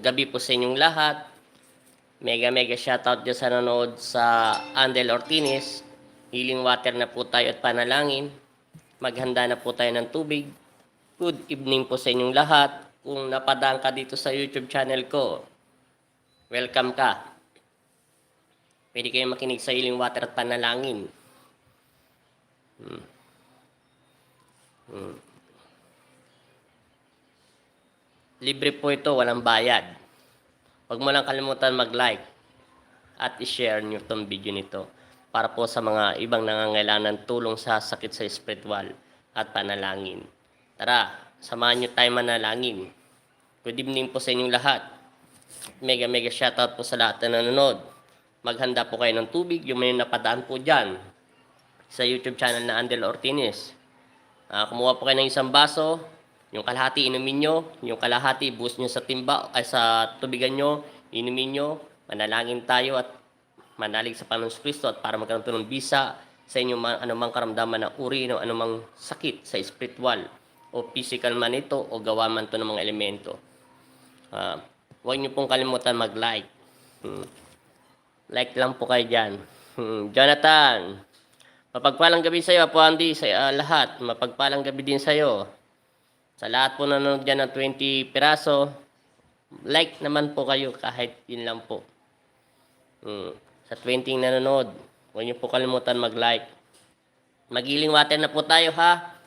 gabi po sa inyong lahat. Mega shoutout dyan sa nanood sa Andel Ortinis. Healing water na po tayo at panalangin. Maghanda na po tayo ng tubig. Good evening po sa inyong lahat. Kung napadaan ka dito sa YouTube channel ko, welcome ka. Pwede kayong makinig sa healing water at panalangin. Libre po ito, walang bayad. Huwag mo lang kalimutan mag-like at i-share nyo itong video nito para po sa mga ibang nangangailangan ng tulong sa sakit sa espiritual at panalangin. Tara, samahan nyo tayo manalangin. Good evening po sa inyong lahat. Mega shoutout po sa lahat na nanonood. Maghanda po kayo ng tubig, yung may napadaan po dyan sa YouTube channel na Andel Ortinis. Kumuha po kayo ng isang baso, yung kalahati inumin nyo, yung kalahati buhos nyo sa timba ay sa tubigan nyo, inumin nyo, manalangin tayo at manalig sa Panginoon Kristo at para magkaroon ng bisa sa inyong anumang karamdaman na uri ng anumang sakit sa spiritual o physical man ito o gawa man ito ng mga elemento. Huwag nyo pong kalimutan mag-like. Like lang po kayo dyan. Jonathan, mapagpalang gabi sa iyo, Apo Andy, sa lahat. Mapagpalang gabi din sa iyo. Sa lahat po nanonood dyan ng 20 piraso, like naman po kayo kahit yun lang po. Sa 20 nanonood, huwag niyo po kalimutan mag-like. Mag-healing water na po tayo ha.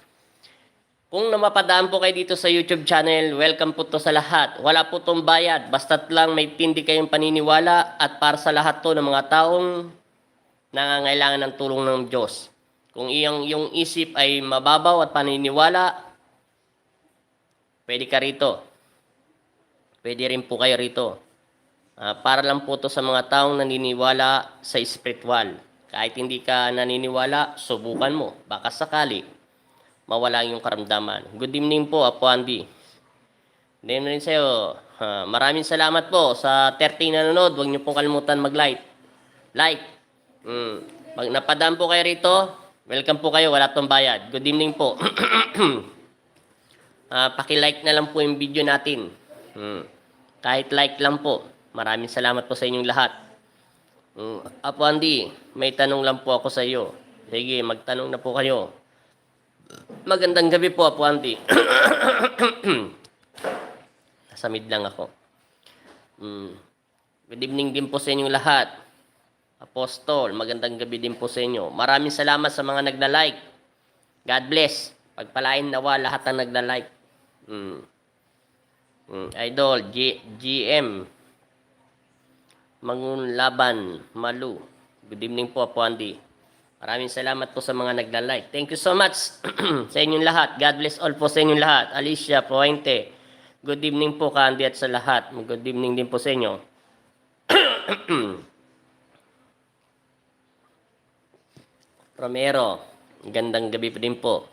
Kung namapadaan po kayo dito sa YouTube channel, welcome po to sa lahat. Wala po tong bayad, basta't lang may tindi kayong paniniwala at para sa lahat to ng mga taong nangangailangan ng tulong ng Diyos. Kung yung isip ay mababaw at paniniwala, pwede ka rito. Pwede rin po kayo rito. Para lang po to sa mga taong naniniwala sa spiritual. Kahit hindi ka naniniwala, subukan mo. Baka sakali, mawala yung karamdaman. Good evening po, Apo Andy. Good evening sa iyo. Maraming salamat po sa 30 nanonood. Huwag niyo pong kalimutan mag-like. Pag napadaan po kayo rito, welcome po kayo. Wala tong bayad. Good evening po. Paki-like na lang po yung video natin. Kahit like lang po. Maraming salamat po sa inyong lahat. Apo Andy, may tanong lang po ako sa iyo. Sige, magtanong na po kayo. Magandang gabi po, Apo Andy. Nasamid lang ako. Good evening din po sa inyong lahat. Apostol, magandang gabi din po sa inyo. Maraming salamat sa mga nagla-like. God bless. Pagpalain nawa lahat ng nagla-like. Idol, GM. Mangunlaban, Malu. Good evening po, Apo Andy. Maraming salamat po sa mga nagla-like. Thank you so much sa inyong lahat. God bless all po sa inyong lahat. Alicia Puente. Good evening po, Candy, at sa lahat. Good evening din po sa inyo. Romero. Gandang gabi po din po.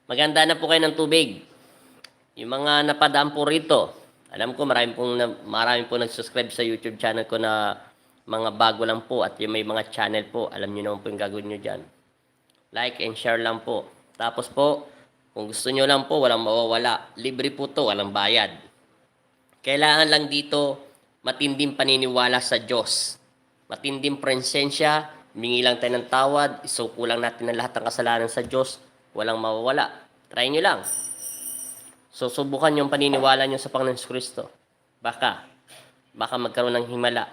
Maganda na po kayo ng tubig. Yung mga napadaan po rito. Alam ko marami pong nag-subscribe sa YouTube channel ko na mga bago lang po at yung may mga channel po. Alam niyo naman po yung gagawin nyo dyan. Like and share lang po. Tapos po, kung gusto nyo lang po, walang mawawala. Libre po to, walang bayad. Kailangan lang dito matinding paniniwala sa Diyos. Matinding presensya. Humingi lang tayo ng tawad. Isuko lang natin ang lahat ng kasalanan sa Diyos. Walang mawawala. Try nyo lang. So, subukan yung paniniwala nyo sa Panginoon Kristo. Baka magkaroon ng himala.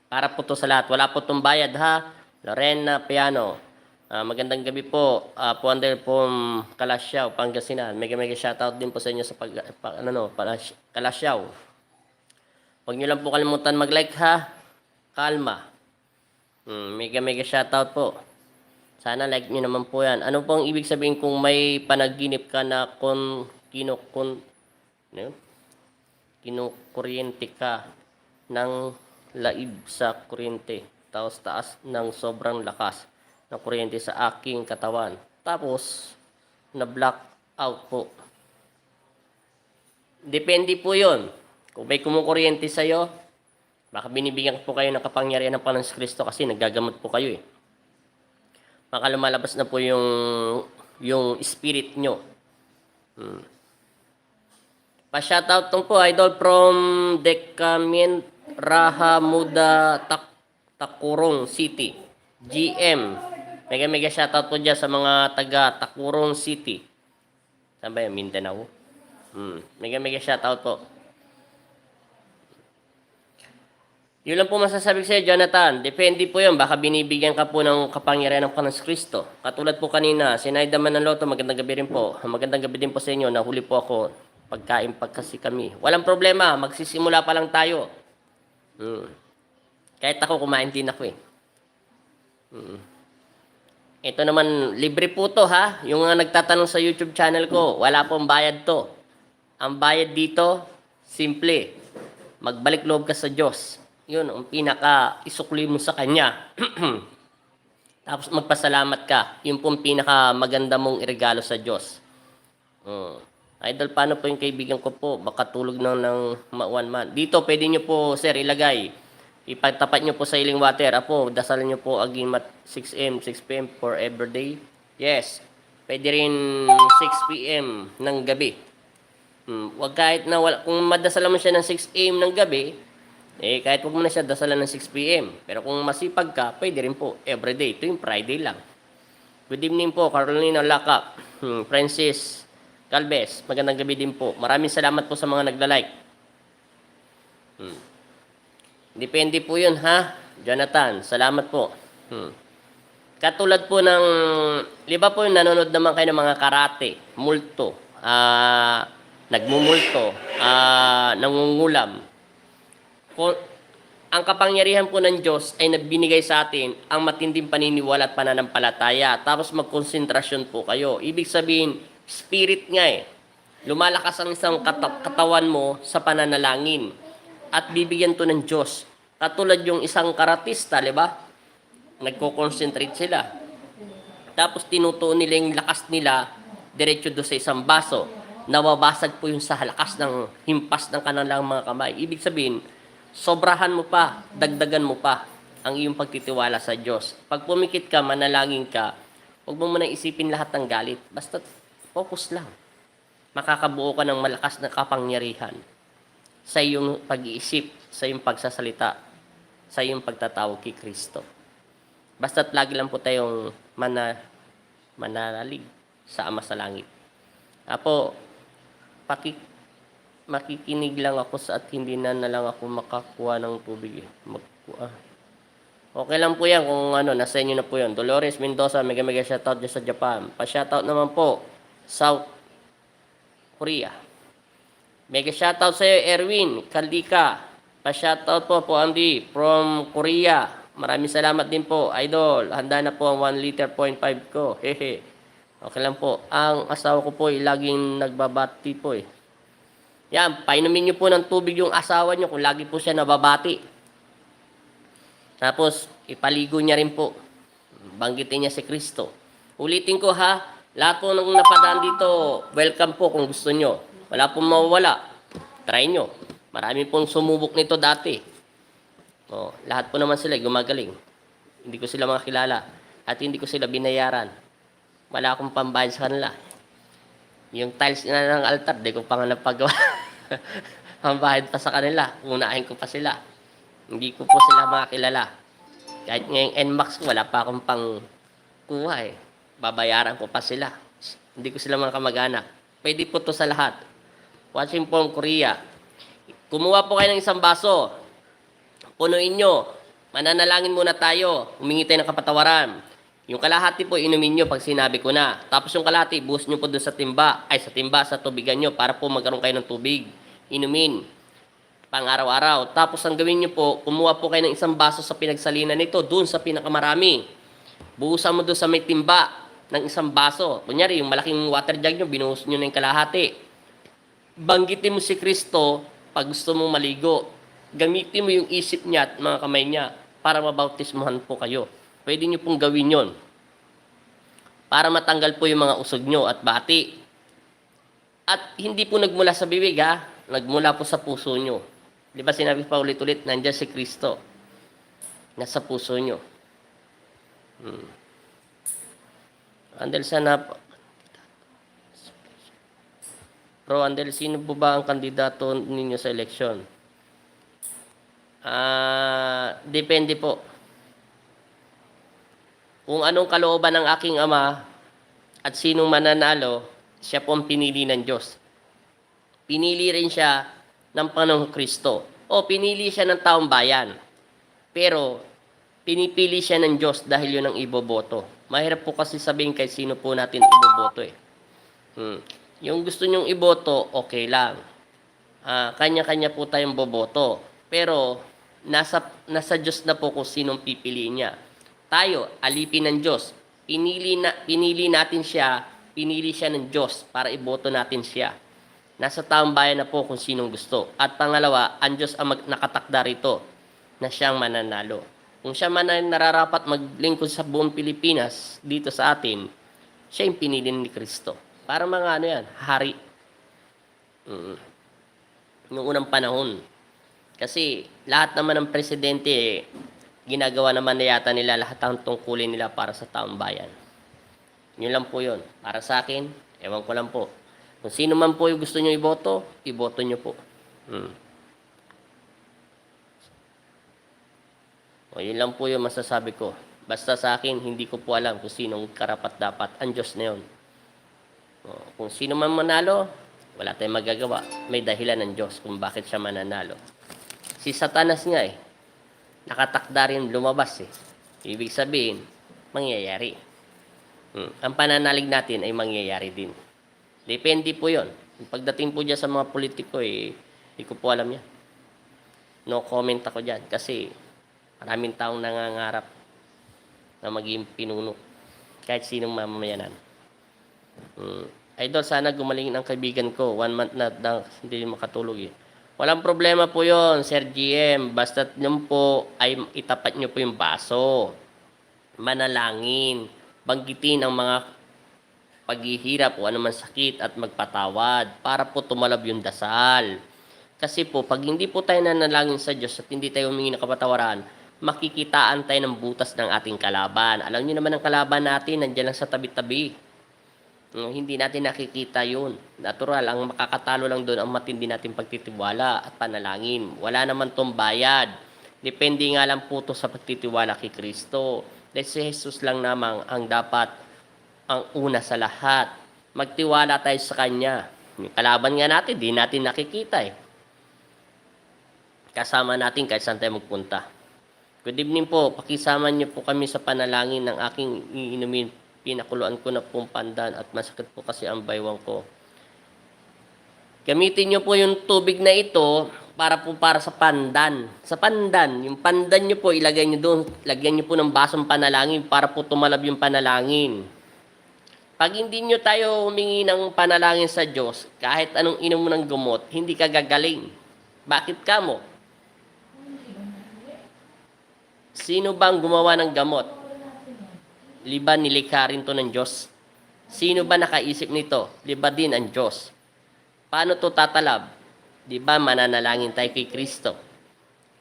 Para po to sa lahat. Wala po itong bayad ha. Lorena Piano. Magandang gabi po. Puander po Kalasyaw, Pangasinan. Mega shoutout din po sa inyo sa Kalasyaw. Huwag nyo lang po kalimutan mag-like ha. Kalma. Mega shoutout po. Sana like nyo naman po yan. Ano pong ibig sabihin kung may panaginip ka na kinukuryente ka ng laib sa kuryente. Tapos taas ng sobrang lakas ng kuryente sa aking katawan. Tapos, na-black out po. Depende po yun. Kung may kumukuryente sa'yo, baka binibigyan po kayo ng kapangyarihan ng Panginoon Kristo kasi nagagamot po kayo eh. Baka lumalabas na po yung spirit nyo. Pa-shoutout tong po, idol, from Dekamien Rahamuda Takurong City. GM. Mega mega shoutout po dyan sa mga taga Takurong City. Saan ba yun? Mindanao? Mega mega shoutout po. Yun lang po masasabi ko sa'yo, Jonathan. Depende po yun. Baka binibigyan ka po ng kapangyarihan ng Panginoon Kristo. Katulad po kanina, Sinayda Manaloto, magandang gabi rin po. Magandang gabi din po sa inyo. Nahuli po ako. Pagkain kasi kami. Walang problema. Magsisimula pa lang tayo. Kahit ako, kumain din ako eh. Ito naman, libre po to ha. Yung mga nagtatanong sa YouTube channel ko, wala pong bayad to. Ang bayad dito, simple. Magbalik loob ka sa Diyos. Yun, ang pinaka isukli mo sa Kanya. Tapos magpasalamat ka. Yun pong pinaka maganda mong iregalo sa Diyos. Idol, paano po yung kaibigan ko po? Baka tulog ng one man. Dito, pwede nyo po, sir, ilagay. Ipagtapat nyo po sa iling water. Apo, dasalan nyo po agimat 6 a.m., 6 p.m. for everyday. Yes. Pwede rin 6 p.m. ng gabi. Wag kahit na wala. Kung madasalan mo siya ng 6 a.m. ng gabi, kahit wag mo na siya dasalan ng 6 p.m. Pero kung masipag ka, pwede rin po everyday. Ito yung Friday lang. Good evening po, Carolina Lacap, Francis Calves. Magandang gabi din po. Maraming salamat po sa mga nagla-like. Depende po yun ha, Jonathan. Salamat po. Katulad po ng, liba po yung nanonood naman kayo ng mga karate, multo, nagmumulto, nangungulam. Ang kapangyarihan po ng Diyos ay nagbinigay sa atin ang matinding paniniwala at pananampalataya. Tapos magkonsentrasyon po kayo. Ibig sabihin, spirit nga eh. Lumalakas ang isang katawan mo sa pananalangin. At bibigyan to ng Diyos. Katulad yung isang karatista, di ba? Nagko-concentrate sila. Tapos tinutuon nila yung lakas nila diretso do sa isang baso. Nawabasag po yung sa lakas ng himpas ng kanilang mga kamay. Ibig sabihin, sobrahan mo pa, dagdagan mo pa ang iyong pagtitiwala sa Diyos. Pag pumikit ka, manalangin ka, huwag mo muna isipin lahat ng galit. Basta focus lang. Makakabuo ka ng malakas na kapangyarihan sa iyong pag-iisip, sa iyong pagsasalita, sa iyong pagtatawag kay Kristo. Basta't lagi lang po tayong mananalig sa Ama sa Langit. Apo, makikinig lang ako at hindi na lang ako makakuha ng tubig. Okay lang po yan kung nasa inyo na po yan. Dolores Mendoza, mega shoutout dyan sa Japan. Pa-shoutout naman po, South Korea. Mega shoutout sa iyo, Erwin Caldika. Pa-shoutout po Andy from Korea. Maraming salamat din po, idol. Handa na po ang 1 liter 0.5 ko. Hehe. Okay lang po. Ang asawa ko po ay laging nagbabati po eh. Yan, painumin nyo po ng tubig yung asawa nyo kung lagi po siya nababati. Tapos, ipaligo niya rin po. Banggitin niya si Kristo. Ulitin ko ha, lahat po ng napadaan dito, welcome po kung gusto nyo. Wala pong mawawala. Try nyo. Marami pong sumubok nito dati. Lahat po naman sila gumagaling. Hindi ko sila makakilala. At hindi ko sila binayaran. Wala akong pambayad sa kanila. Yung tiles na ng altar, di ko pa nga napagawa. Pambayad pa sa kanila. Unahin ko pa sila. Hindi ko po sila makakilala. Kahit ngayong NMAX ko, wala pa akong pang kuha eh. Babayaran ko pa sila. Hindi ko sila mga kamag-anak. Pwede po to sa lahat. Watching from Korea. Kumuha po kayo ng isang baso. Punuin nyo. Mananalangin muna tayo. Humingi tayo ng kapatawaran. Yung kalahati po, inumin nyo pag sinabi ko na. Tapos yung kalahati, buhos nyo po doon sa timba. Sa tubigan nyo para po magkaroon kayo ng tubig. Inumin. Pang araw-araw. Tapos ang gawin nyo po, kumuha po kayo ng isang baso sa pinagsalinan nito, doon sa pinakamarami. Buhusan mo doon sa may timba ng isang baso. Kunyari, yung malaking water jug nyo, binuhos nyo na yung kalahati. Banggitin mo si Kristo pag gusto mong maligo. Gamitin mo yung isip niya at mga kamay niya para mabautismuhan po kayo. Pwede nyo pong gawin yon para matanggal po yung mga usog nyo at bati. At hindi po nagmula sa bibig ha, nagmula po sa puso nyo. Di ba sinabi pa ulit-ulit, nandiyan si Kristo. Nasa puso nyo. Andel sana Bro Andel, sino po ba ang kandidato ninyo sa eleksyon? Depende po. Kung anong kalooban ng aking ama at sinong mananalo, siya po ang pinili ng Diyos. Pinili rin siya ng Panginoong Kristo. O pinili siya ng taong bayan. Pero pinipili siya ng Diyos dahil yun ang iboboto. Mahirap po kasi sabihin kay sino po natin iboboto eh. Yung gusto nyong iboto, okay lang. Kanya-kanya po tayong boboto. Pero nasa Diyos na po kung sinong pipiliin niya. Tayo, alipin ng Diyos. Pinili natin siya, pinili siya ng Diyos para iboto natin siya. Nasa taong bayan na po kung sinong gusto. At pangalawa, ang Diyos ang nakatakda rito na siyang mananalo. Kung siya man ay nararapat maglingkod sa buong Pilipinas dito sa atin, siya yung pinili ni Kristo. Para mga ano yan, hari. Noong unang panahon. Kasi lahat naman ng presidente, ginagawa naman na yata nila lahat ang tungkulin nila para sa taong bayan. Yun lang po yun. Para sa akin, ewan ko lang po. Kung sino man po yung gusto nyo iboto nyo po. O yun lang po yung masasabi ko. Basta sa akin, hindi ko po alam kung sinong karapat-dapat. Ang Diyos na yun. Kung sino man manalo, wala tayong magagawa. May dahilan ng Diyos kung bakit siya mananalo. Si Satanas nga nakatakda rin lumabas Ibig sabihin, mangyayari. Ang pananalig natin ay mangyayari din. Depende po yon. Pagdating po dyan sa mga politiko, hindi ko po alam yan. No comment ako dyan. Kasi maraming taong nangangarap na maging pinuno. Kahit sinong mamamayanan. Idol, sana gumaling ang kaibigan ko. 1 month na hindi makatulog Walang problema po yon, Sir GM. Basta yun po ay itapat nyo po yung baso. Manalangin. Banggitin ang mga paghihirap o anuman sakit at magpatawad para po tumalab yung dasal. Kasi po, pag hindi po tayo nanalangin sa Diyos at hindi tayo humingi ng kapatawaran, makikitaan tayo ng butas ng ating kalaban. Alam niyo naman ang kalaban natin, nandiyan lang sa tabi-tabi. Hindi natin nakikita yun. Natural, ang makakatalo lang doon ang matindi natin pagtitiwala at panalangin. Wala naman tong bayad. Depende nga lang po to sa pagtitiwala kay Kristo. Dahil si Jesus lang namang ang dapat ang una sa lahat. Magtiwala tayo sa Kanya. Yung kalaban nga natin, di natin nakikita Kasama natin kahit saan tayo magpunta. Good evening po. Pakisama niyo po kami sa panalangin ng aking iinumin. Pinakuluan ko na pong pandan at masakit po kasi ang baywang ko. Gamitin nyo po yung tubig na ito para sa pandan. Sa pandan, yung pandan nyo po ilagay nyo doon, lagyan nyo po ng basong panalangin para po tumalab yung panalangin. Pag hindi nyo tayo humingi ng panalangin sa Diyos, kahit anong inom mo ng gamot, hindi ka gagaling. Bakit ka mo? Sino bang gumawa ng gamot? Liba nilikha rin to ng Diyos? Sino ba nakaisip nito? Liba din ang Diyos. Paano to tatalab? Di ba mananalangin tayo kay Kristo?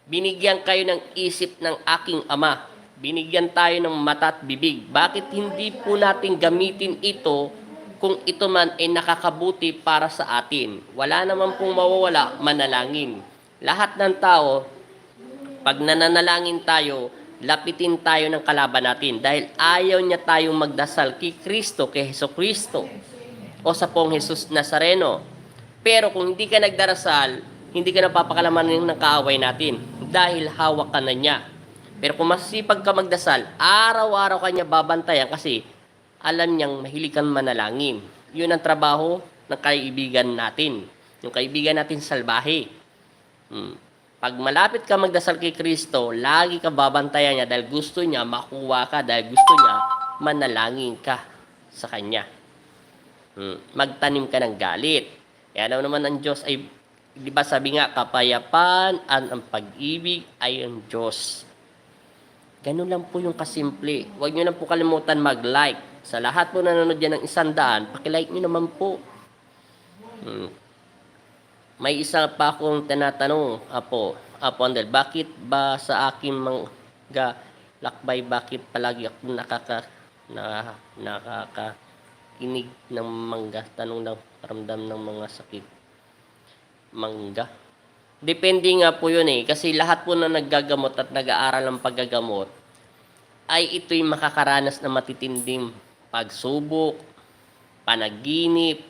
Binigyan kayo ng isip ng aking Ama. Binigyan tayo ng mata at bibig. Bakit hindi po natin gamitin ito kung ito man ay nakakabuti para sa atin? Wala naman pong mawawala, manalangin. Lahat ng tao, pag nananalangin tayo, lapitin tayo ng kalaban natin dahil ayaw niya tayong magdasal kay Kristo, kay Hesus Kristo o sa pong Jesus Nazareno. Pero kung hindi ka nagdarasal, hindi ka napapakalaman ng kaaway natin dahil hawak ka na niya. Pero kung masipag ka magdasal, araw-araw ka niya babantayan kasi alam niyang mahilig kang manalangin. Yun ang trabaho ng kaibigan natin. Yung kaibigan natin salbahe. Pag malapit ka magdasal kay Kristo, lagi ka babantayan niya dahil gusto niya makuha ka, dahil gusto niya manalangin ka sa Kanya. Magtanim ka ng galit. Kaya naman ang Diyos ay, di ba sabi nga, kapayapaan at ang pag-ibig ay ang Diyos. Ganun lang po yung kasimple. Huwag nyo lang po kalimutan mag-like. Sa lahat po nanonood yan ng 100, pakilike nyo naman po. May isa pa akong tinatanong, Apo Andel, bakit ba sa aking mga lakbay, bakit palagi ako nakakakinig ng mangga? Tanong ng nakakaramdam ng mga sakit. Mangga. Depende nga po yun kasi lahat po na naggagamot at nag-aaral ng paggagamot ay ito'y makakaranas ng matitinding pagsubok, panaginip,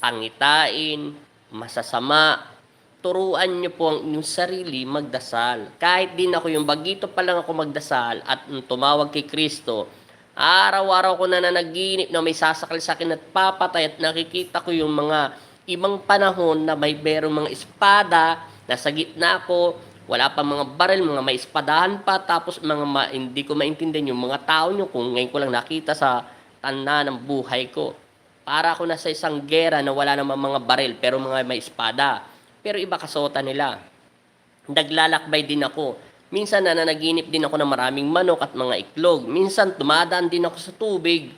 pangitain, masasama. Turuan nyo po ang inyong sarili magdasal. Kahit din ako yung bagito pa lang ako magdasal at tumawag kay Kristo, araw-araw ko na nanaginip na may sasakal sa akin at papatay at nakikita ko yung mga ibang panahon na may berong mga espada, nasa gitna ko, wala pa mga baril, mga may espadahan pa, tapos hindi ko maintindihan yung mga tao nyo kung ngayon ko lang nakita sa tanda ng buhay ko. Para ako nasa isang gera na wala namang mga baril pero mga may espada. Pero iba kasuotan nila. Naglalakbay din ako. Minsan nananaginip din ako ng maraming manok at mga iklog. Minsan tumadaan din ako sa tubig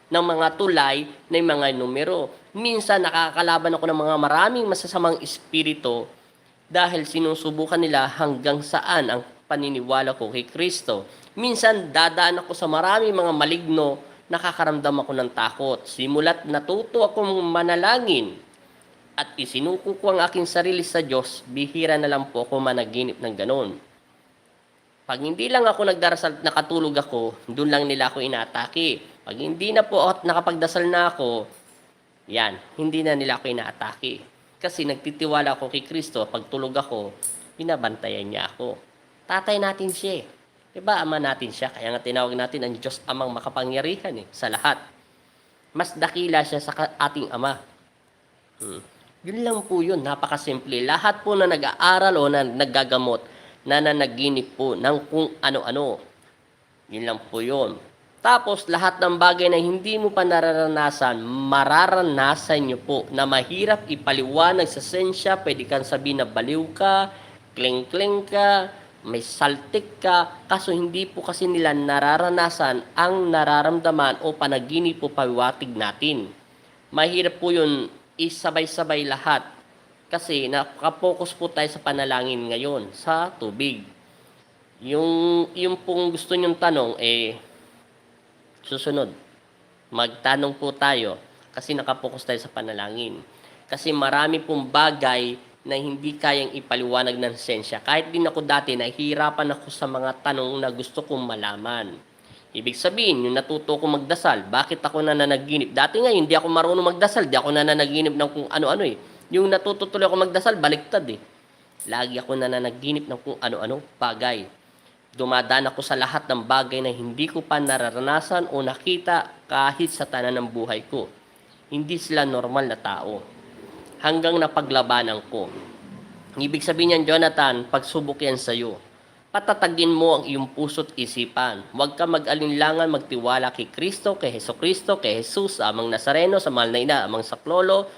ng mga tulay na mga numero. Minsan nakakalaban ako ng mga maraming masasamang espiritu dahil sinusubukan nila hanggang saan ang paniniwala ko kay Kristo. Minsan dadaan ako sa maraming mga maligno, nakakaramdam ako ng takot. Simulat natuto akong manalangin at isinuko ko ang aking sarili sa Diyos, bihira na lang po ako managinip ng ganon. Pag hindi lang ako nagdarasal at nakatulog ako, doon lang nila ako inaatake. Pag hindi na po at nakapagdasal na ako, yan, hindi na nila ako inaatake. Kasi nagtitiwala ako kay Kristo, pag tulog ako, binabantayan niya ako. Tatay natin siya. Diba, ama natin siya? Kaya nga tinawag natin ang Diyos amang makapangyarihan sa lahat. Mas dakila siya sa ating ama. Yun lang po yun, napakasimple. Lahat po na nag-aaral o na naggagamot, nananaginip po ng kung ano-ano. Yun lang po yun. Tapos lahat ng bagay na hindi mo pa nararanasan, mararanasan nyo po na mahirap ipaliwanag sa sensya. Pwede kang sabihin na baliw ka, kleng-kleng ka, may saltik ka, kaso hindi po kasi nila nararanasan ang nararamdaman o panaginip po pawiwatig natin. Mahirap po yun isabay-sabay lahat kasi nakapokus po tayo sa panalangin ngayon sa tubig. Yung pong gusto nyong tanong susunod. Magtanong po tayo kasi nakapokus tayo sa panalangin. Kasi marami pong bagay na hindi kayang ipaliwanag ng sensya. Kahit din ako dati, nahihirapan ako sa mga tanong na gusto kong malaman. Ibig sabihin, yung natuto ko magdasal, bakit ako nananaginip? Dati nga, hindi ako marunong magdasal, di ako nananaginip ng kung ano-ano Yung natututuloy ako magdasal, baliktad Lagi ako nananaginip ng kung ano-ano bagay. Dumadaan ako sa lahat ng bagay na hindi ko pa nararanasan o nakita kahit sa tanan ng buhay ko. Hindi sila normal na tao. Hanggang napaglabanan ko. Ibig sabihin niyan, Jonathan, pagsubok yan sa'yo. Patatagin mo ang iyong puso't isipan. Huwag ka mag-alinlangan magtiwala kay Kristo, kay Heso Kristo, kay Jesus, amang Nazareno, sa mahal na ina, amang Saklolo,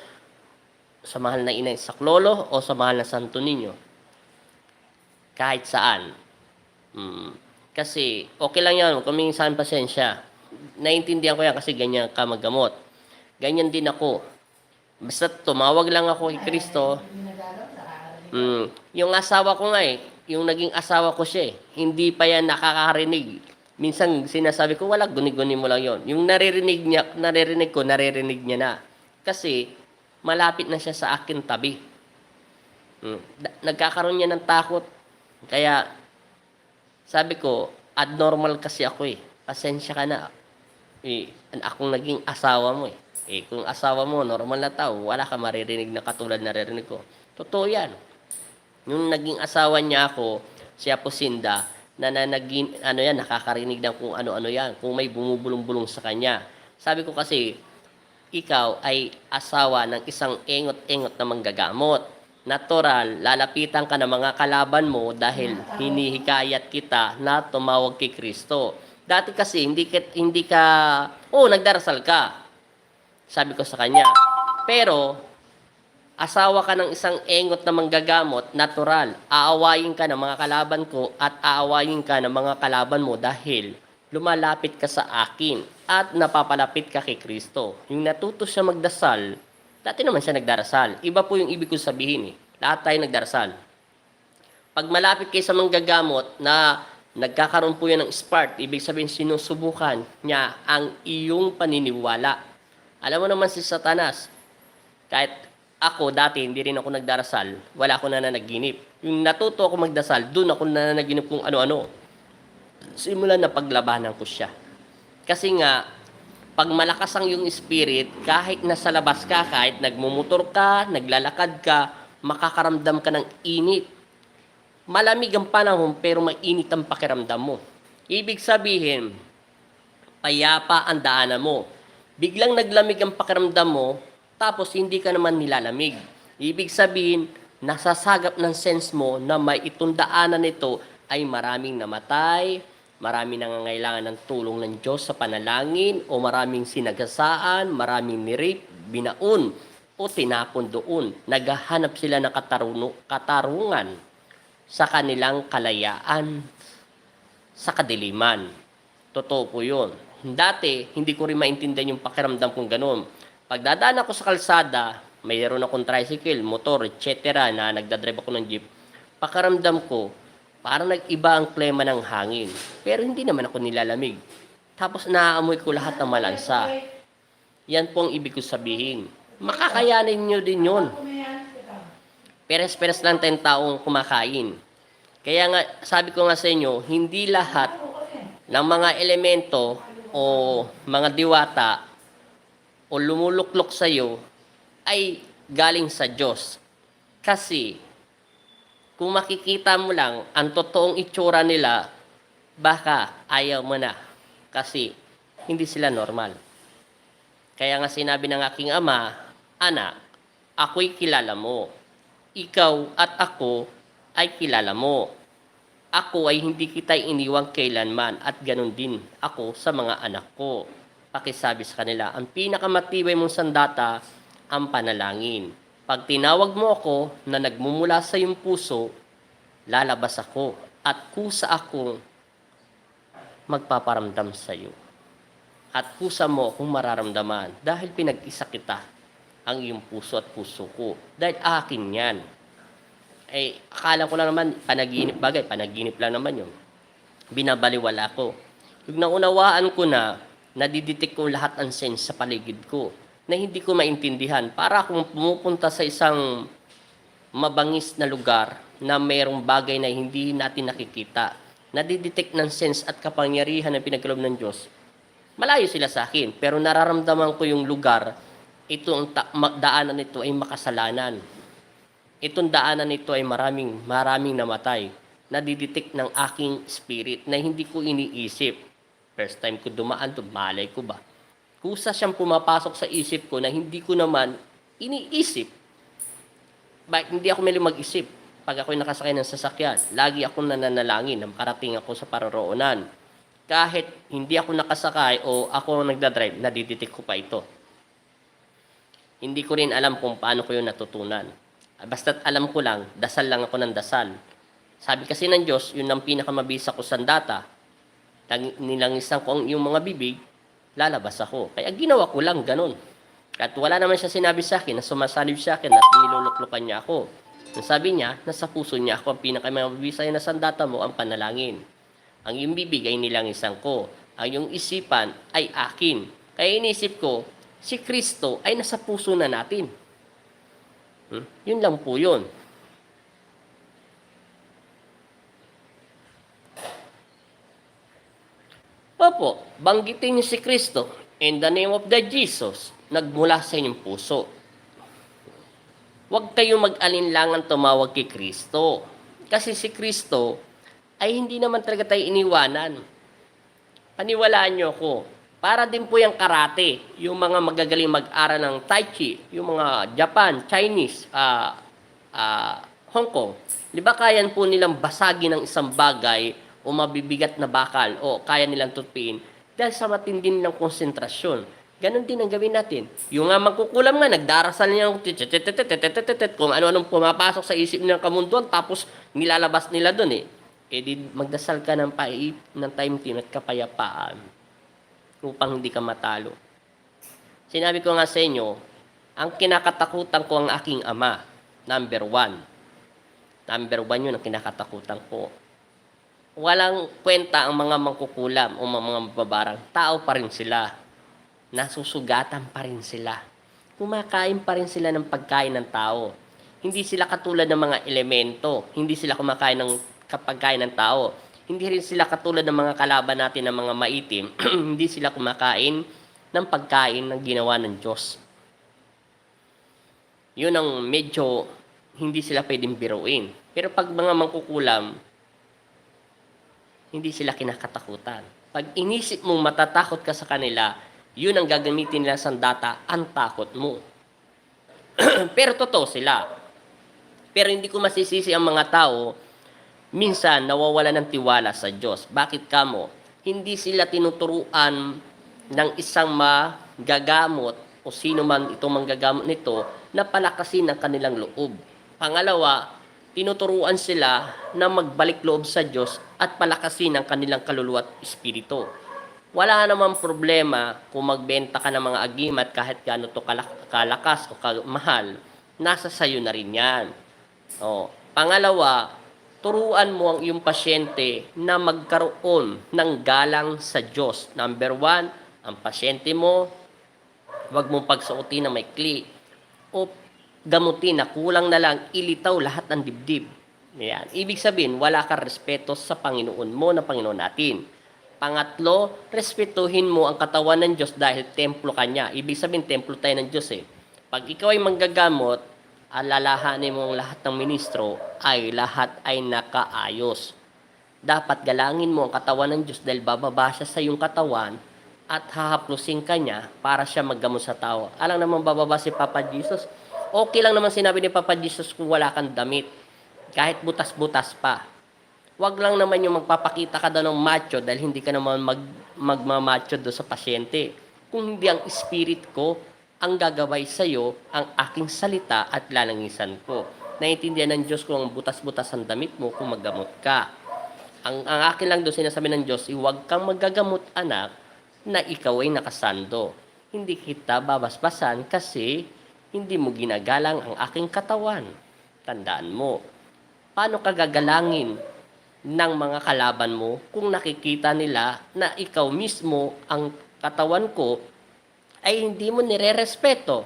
sa mahal na ina Saklolo, o sa mahal na Santo Niño. Kahit saan. Kasi, okay lang yan, kung minsan pasensya. Naintindihan ko yan kasi ganyan ka maggamot. Ganyan din ako. Basta tumawag lang ako kay Kristo. Yung asawa ko nga yung naging asawa ko siya hindi pa yan nakakarinig. Minsan sinasabi ko, wala, guni-guni mo lang yon. Yung naririnig niya na. Kasi malapit na siya sa akin tabi. Nagkakaroon niya ng takot. Kaya sabi ko, abnormal kasi ako Pasensya ka na. Akong naging asawa mo kung asawa mo, normal na tao, wala ka maririnig na katulad naririnig ko. Totoo yan. Yung naging asawa niya ako, si Aposinda, nakakarinig ng kung ano-ano yan, kung may bumubulong-bulong sa kanya. Sabi ko kasi, ikaw ay asawa ng isang engot-engot na manggagamot. Natural, lalapitan ka ng mga kalaban mo dahil hinihikayat kita na tumawag kay Kristo. Dati kasi, nagdarasal ka. Sabi ko sa kanya. Pero, asawa ka ng isang engot na manggagamot, natural. Aawayin ka ng mga kalaban ko at aawayin ka ng mga kalaban mo dahil lumalapit ka sa akin at napapalapit ka kay Kristo. Yung natuto siya magdasal, dati naman siya nagdarasal. Iba po yung ibig ko sabihin Lahat tayo nagdarasal. Pag malapit kayo sa manggagamot na nagkakaroon po yan ng spark, ibig sabihin sinusubukan niya ang iyong paniniwala. Alam mo naman si Satanas, Kahit ako dati, hindi rin ako nagdarasal, wala ako nananaginip. Yung natuto ako magdasal, doon ako nananaginip kung ano-ano. Simulan na paglabanan ko siya. Kasi nga, pag malakas ang yung spirit, kahit nasa labas ka, kahit nagmumotor ka, naglalakad ka, makakaramdam ka ng init. Malamig ang panahon pero mainit ang pakiramdam mo. Ibig sabihin, payapa ang daanan mo. Biglang naglamig ang pakiramdam mo, tapos hindi ka naman nilalamig. Ibig sabihin, nasasagap ng sense mo na may itong daanan nito ay maraming namatay, maraming nangangailangan ng tulong ng Diyos sa panalangin, o maraming sinagasaan, maraming nirape, binaon, o tinapon doon. Naghahanap sila ng katarungan sa kanilang kalayaan sa kadiliman. Totoo po yun. Dati, hindi ko rin maintindihan yung pakiramdam kong ganun. Pag dadaan ako sa kalsada, mayroon akong tricycle, motor, etc. na nagdadrive ako ng jeep, pakiramdam ko, parang nag-iba ang klema ng hangin. Pero hindi naman ako nilalamig. Tapos naaamoy ko lahat ng malansa. Yan po ang ibig ko sabihin. Makakayanin nyo din yun. Peres-peres lang tayong taong kumakain. Kaya nga, sabi ko nga sa inyo, hindi lahat ng mga elemento o mga diwata o lumuluklok sa iyo ay galing sa Diyos. Kasi, kung makikita mo lang ang totoong itsura nila, baka ayaw mo na. Kasi, hindi sila normal. Kaya nga sinabi ng aking ama, anak, ako'y kilala mo. Ikaw at ako ay kilala mo. Ako ay hindi kita iniwang kailanman at ganun din ako sa mga anak ko. Pakisabi sa kanila, ang pinakamatibay mong sandata, ang panalangin. Pag tinawag mo ako na nagmumula sa iyong puso, lalabas ako at kusa akong magpaparamdam sa iyo. At kusa mo akong mararamdaman dahil pinag-isa kita ang iyong puso at puso ko. Dahil akin yan. Eh, akala ko lang naman, panaginip lang naman yun. Binabaliwala ko. Yung naunawaan ko na, nadidetect ko lahat ang sense sa paligid ko, na hindi ko maintindihan. Para akong pumupunta sa isang mabangis na lugar na mayroong bagay na hindi natin nakikita. Nadidetect ng sense at kapangyarihan ng pinagkaloob ng Diyos. Malayo sila sa akin, pero nararamdaman ko yung lugar, itong daanan nito ay makasalanan. Itong daanan nito ay maraming namatay. Nadidetect ng aking spirit na hindi ko iniisip. First time ko dumaan to, malay ko ba? Kusa siyang pumapasok sa isip ko na hindi ko naman iniisip. Hindi ako may mag-isip. Pag ako'y nakasakay ng sasakyan, lagi akong nananalangin na makarating ako sa paroroonan. Kahit hindi ako nakasakay o ako nagdadrive, nadidetect ko pa ito. Hindi ko rin alam kung paano ko yun natutunan. Basta't alam ko lang, dasal lang ako ng dasal. Sabi kasi ng Diyos, yun ang pinakamabisa ko sandata. Nilangisan ko yung mga bibig, lalabas ako. Kaya ginawa ko lang ganun. At wala naman siya sinabi sa akin na sumasalib sa akin at niluluklukan niya ako. Sabi niya, nasa puso niya ako, ang pinakamabisa na sandata mo, ang panalangin. Ang iyong bibig ay nilangisan ko. Ang iyong isipan ay akin. Kaya inisip ko, si Kristo ay nasa puso na natin. Yun lang po yun. Opo, banggitin niyo si Kristo in the name of the Jesus, nagmula sa inyong puso. Huwag kayong mag-alinlangan tumawag kay Kristo. Kasi si Kristo ay hindi naman talaga tayo iniwanan. Paniwalaan niyo ako. Para din po yung karate, yung mga magagaling mag-aral ng Tai Chi, yung mga Japan, Chinese, Hong Kong. Di ba kaya po nilang basagin ng isang bagay o mabibigat na bakal o kaya nilang tutpiin dahil sa matindi nilang konsentrasyon. Ganon din ang gawin natin. Yung nga magkukulam nga, nagdarasal niya kung ano-anong pumapasok sa isip nilang kamunduan tapos nilalabas nila dun eh. Eh di magdasal ka ng time at kapayapaan upang hindi ka matalo. Sinabi ko nga sa inyo, ang kinakatakutan ko ang aking ama, number 1. Number 1 yun ang kinakatakutan ko. Walang kwenta ang mga mangkukulam o mga mababarang. Tao pa rin sila. Nasusugatan pa rin sila. kumakain pa rin sila ng pagkain ng tao. Hindi sila katulad ng mga elemento. Hindi sila kumakain ng pagkain ng tao. Hindi rin sila katulad ng mga kalaban natin ng mga maitim. Hindi sila kumakain ng pagkain ng ginawa ng Diyos. Yun ang medyo hindi sila pwedeng biruin. Pero pag mga mangkukulam, hindi sila kinakatakutan. Pag inisip mong matatakot ka sa kanila, yun ang gagamitin nila sa data, ang takot mo. Pero totoo sila. Pero hindi ko masisisi ang mga tao, minsan nawawala ng tiwala sa Diyos. Bakit kamo? Hindi sila tinuturuan ng isang magagamot o sino man itong manggagamot nito na palakasin ang kanilang loob. Pangalawa, tinuturuan sila na magbalik loob sa Diyos at palakasin ang kanilang kaluluwa at espiritu. Wala namang problema kung magbenta ka ng mga agimat kahit gaano to kalakas o kamahal, nasa sayo na rin yan. Pangalawa, turuan mo ang iyong pasyente na magkaroon ng galang sa Diyos. Number 1, ang pasyente mo, huwag mong pagsuotin na maikli o gamutin na kulang na lang ilitaw lahat ng dibdib. Yan. Ibig sabihin, wala kang respeto sa Panginoon mo na Panginoon natin. Pangatlo, respetuhin mo ang katawan ng Diyos dahil templo ka niya. Ibig sabihin, templo tayo ng Diyos eh. Pag ikaw ay manggagamot, alalahanin mo ang lahat ng ministro ay lahat ay nakaayos. Dapat galangin mo ang katawan ng Diyos dahil bababa siya sa iyong katawan at hahaplusin ka niya para siya maggamot sa tao. Alang naman bababa si Papa Jesus. Okay lang naman sinabi ni Papa Jesus kung wala kang damit. Kahit butas-butas pa. Wag lang naman yung magpapakita ka daw ng macho dahil hindi ka naman magmamacho doon sa pasyente. Kung hindi ang spirit ko ang gagaway sa iyo ang aking salita at lalangisan ko. Naiintindihan ng Diyos kung ang butas-butas ang damit mo kung maggamot ka. Ang akin lang doon sinasabi ng Diyos, huwag kang magagamot anak na ikaw ay nakasando. Hindi kita babasbasan kasi hindi mo ginagalang ang aking katawan. Tandaan mo, paano ka gagalangin ng mga kalaban mo kung nakikita nila na ikaw mismo ang katawan ko ay hindi mo nire-respeto?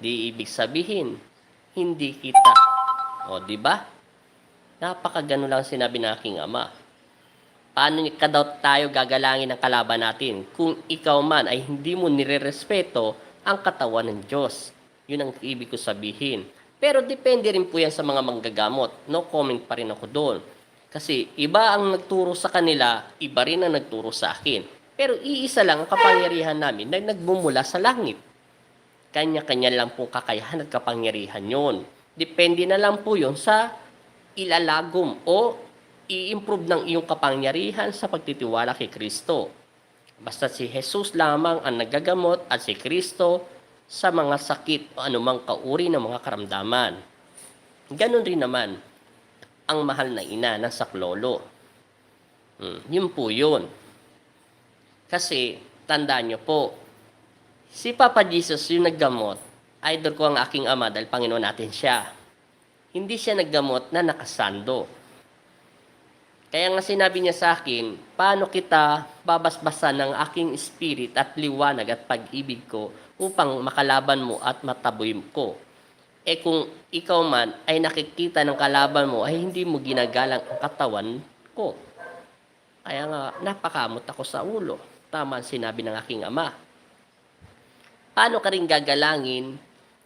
Di ibig sabihin, hindi kita. O, di ba? Napakagano lang sinabi ng aking ama. Paano ka daw tayo gagalangin ng kalaban natin kung ikaw man ay hindi mo nire-respeto ang katawan ng Diyos? Yun ang ibig ko sabihin. Pero depende rin po yan sa mga manggagamot. No comment pa rin ako doon. Kasi iba ang nagturo sa kanila, iba rin ang nagturo sa akin. Pero iisa lang ang kapangyarihan namin na nagmumula sa langit. Kanya-kanya lang po kakayahan at kapangyarihan yon. Depende na lang po yon sa ilalagom o i-improve ng iyong kapangyarihan sa pagtitiwala kay Kristo. Basta si Jesus lamang ang nagagamot at si Kristo sa mga sakit o anumang kauri ng mga karamdaman. Ganon rin naman ang mahal na ina ng saklolo. Yun po yun. Kasi, tandaan nyo po, si Papa Jesus yung naggamot, idol ko ang aking ama dahil Panginoon natin siya. Hindi siya naggamot na nakasando. Kaya nga sinabi niya sa akin, paano kita babasbasan ng aking spirit at liwanag at pag-ibig ko upang makalaban mo at mataboy ko. Kung ikaw man ay nakikita ng kalaban mo ay hindi mo ginagalang ang katawan ko. Kaya nga napakamot ako sa ulo. Tama ang sinabi ng aking ama. Paano ka rin gagalangin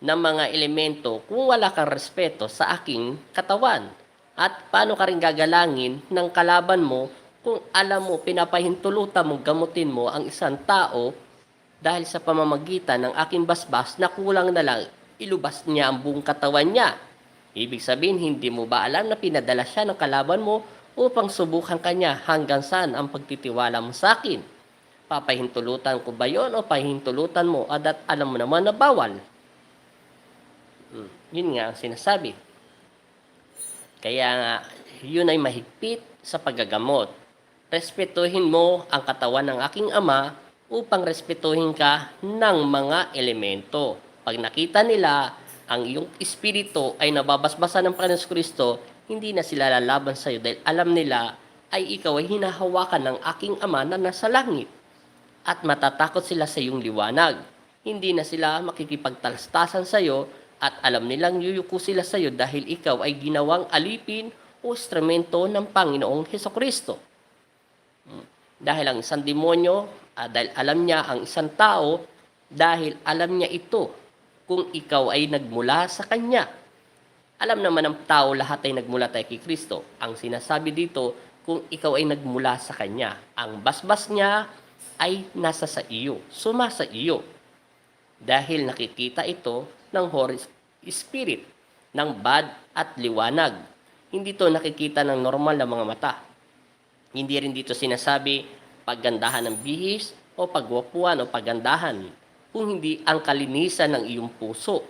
ng mga elemento kung wala kang respeto sa aking katawan? At paano ka rin gagalangin ng kalaban mo kung alam mo, pinapahintulutan mo, gamutin mo ang isang tao dahil sa pamamagitan ng aking basbas na kulang na lang, ilubas niya ang buong katawan niya. Ibig sabihin, hindi mo ba alam na pinadala siya ng kalaban mo upang subukan kanya hanggang saan ang pagtitiwala mo sa akin? Papahintulutan ko ba yon o pahintulutan mo at alam mo naman na bawal? Yun nga ang sinasabi. Kaya nga, yun ay mahigpit sa paggagamot. Respetuhin mo ang katawan ng aking ama upang respetuhin ka ng mga elemento. Pag nakita nila ang iyong espiritu ay nababasbasan ng Panginoon Kristo, hindi na sila lalaban sa iyo dahil alam nila ay ikaw ay hinahawakan ng aking ama na nasa langit. At matatakot sila sa iyong liwanag. Hindi na sila makikipagtalastasan sa iyo at alam nilang yuyuko sila sa iyo dahil ikaw ay ginawang alipin o instrumento ng Panginoong Hesukristo. Dahil ang isang demonyo, dahil alam niya ang isang tao, dahil alam niya ito kung ikaw ay nagmula sa Kanya. Alam naman ng tao lahat ay nagmula tayo kay Kristo. Ang sinasabi dito, kung ikaw ay nagmula sa Kanya, ang basbas niya ay nasa sa iyo, sumasa iyo. Dahil nakikita ito ng Holy Spirit, ng bad at liwanag. Hindi ito nakikita ng normal na mga mata. Hindi rin dito sinasabi paggandahan ng bihis o pagwapuan o paggandahan, kung hindi ang kalinisan ng iyong puso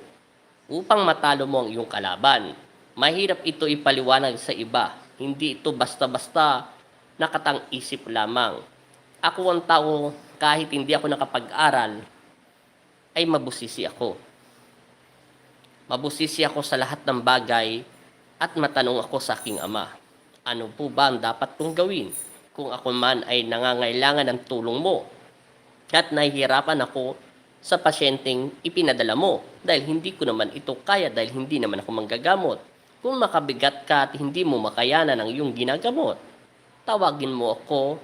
upang matalo mo ang iyong kalaban. Mahirap ito ipaliwanag sa iba. Hindi ito basta-basta nakatang-isip lamang. Ako ang tao, kahit hindi ako nakapag-aral, ay mabusisi ako. Mabusisi ako sa lahat ng bagay at matanong ako sa aking ama, ano po ba ang dapat kong gawin kung ako man ay nangangailangan ng tulong mo at nahihirapan ako sa pasyenteng ipinadala mo dahil hindi ko naman ito kaya dahil hindi naman ako manggagamot. Kung makabigat ka at hindi mo makayanan ang iyong ginagamot, tawagin mo ako,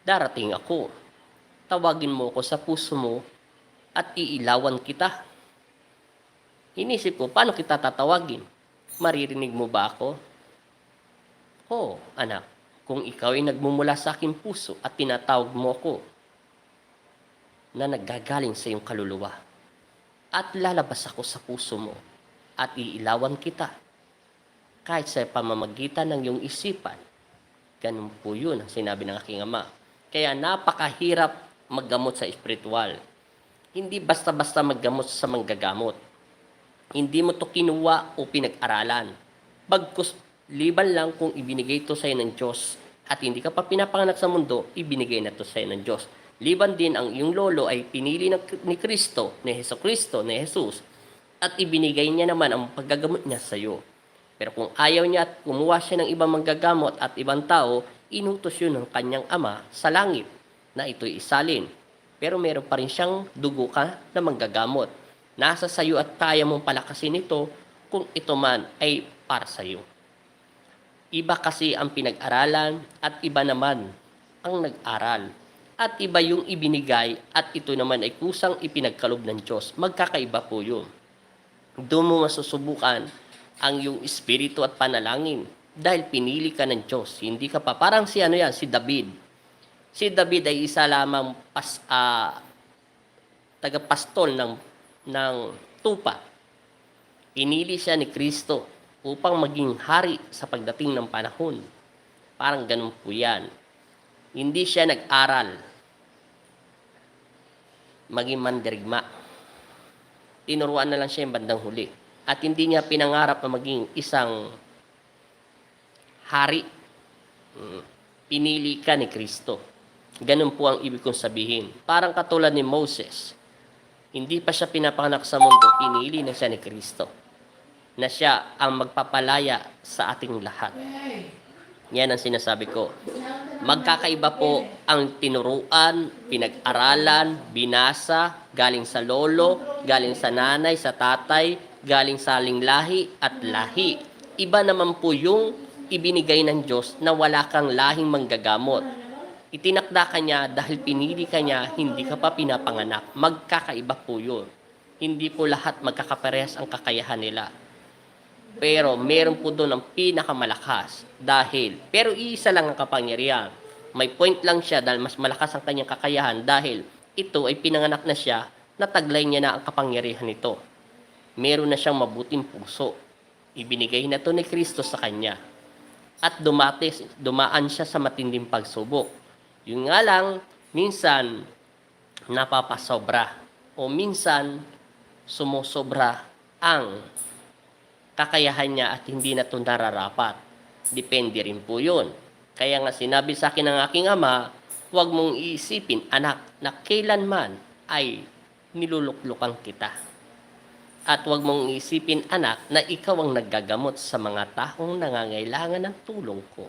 darating ako. Tawagin mo ako sa puso mo at iilawan kita. Inisip ko, paano kita tatawagin? Maririnig mo ba ako? Oo, anak, kung ikaw ay nagmumula sa aking puso at tinatawag mo ako na naggagaling sa iyong kaluluwa at lalabas ako sa puso mo at iilawan kita kahit sa pamamagitan ng iyong isipan. Ganun po yun ang sinabi ng aking ama. Kaya napakahirap maggamot sa espiritual. Hindi basta-basta maggamot sa manggagamot. Hindi mo to kinuha o pinag-aralan. Bagkus liban lang kung ibinigay ito sa iyo ng Diyos at hindi ka pa pinapanganak sa mundo, ibinigay na ito sa iyo ng Diyos. Liban din ang iyong lolo ay pinili ni Kristo, ni Hesukristo, ni Jesus, at ibinigay niya naman ang paggagamot niya sa iyo. Pero kung ayaw niya at kumuha siya ng ibang manggagamot at ibang tao, inutos yun ng kanyang ama sa langit na ito'y isalin. Pero meron pa rin siyang dugo ka na manggagamot. Nasa sayo at kaya mong palakasin ito kung ito man ay para sa iyo. Iba kasi ang pinag-aralan at iba naman ang nag-aral. At iba yung ibinigay at ito naman ay kusang ipinagkalob ng Diyos. Magkakaiba po yun. Doon mo masusubukan ang iyong espiritu at panalangin dahil pinili ka ng Diyos. Hindi ka pa, parang si si David. Si David ay isa lamang tagapastol ng tupa. Pinili siya ni Kristo upang maging hari sa pagdating ng panahon. Parang ganun po yan. Hindi siya nag-aral maging mandirigma. Tinuruan na lang siya yung bandang huli. At hindi niya pinangarap na maging isang hari. Pinili ka ni Kristo. Ganun po ang ibig kong sabihin. Parang katulad ni Moses. Hindi pa siya pinapanganak sa mundo, pinili na siya ni Kristo. Na siya ang magpapalaya sa ating lahat. Yan ang sinasabi ko. Magkakaiba po ang tinuruan, pinag-aralan, binasa, galing sa lolo, galing sa nanay, sa tatay, galing sa lahi at lahi. Iba naman po yung ibinigay ng Diyos na wala kang lahing manggagamot. Itinakda ka niya dahil pinili ka niya, hindi ka pa pinapanganak. Magkakaiba po yun. Hindi po lahat magkakaparehas ang kakayahan nila. Pero meron po doon ang pinakamalakas pero isa lang ang kapangyarihan. May point lang siya dahil mas malakas ang kanyang kakayahan dahil ito ay pinanganak na siya, nataglay niya na ang kapangyarihan nito. Meron na siyang mabuting puso. Ibinigay na to ni Kristo sa kanya. At dumaan siya sa matinding pagsubok. Yung nga lang, minsan napapasobra o minsan sumusobra ang kakayahan niya at hindi na ito nararapat. Depende rin po yun. Kaya nga sinabi sa akin ng aking ama, huwag mong iisipin, anak, na kailanman ay niluluklukan kita. At huwag mong iisipin, anak, na ikaw ang naggagamot sa mga taong nangangailangan ng tulong ko.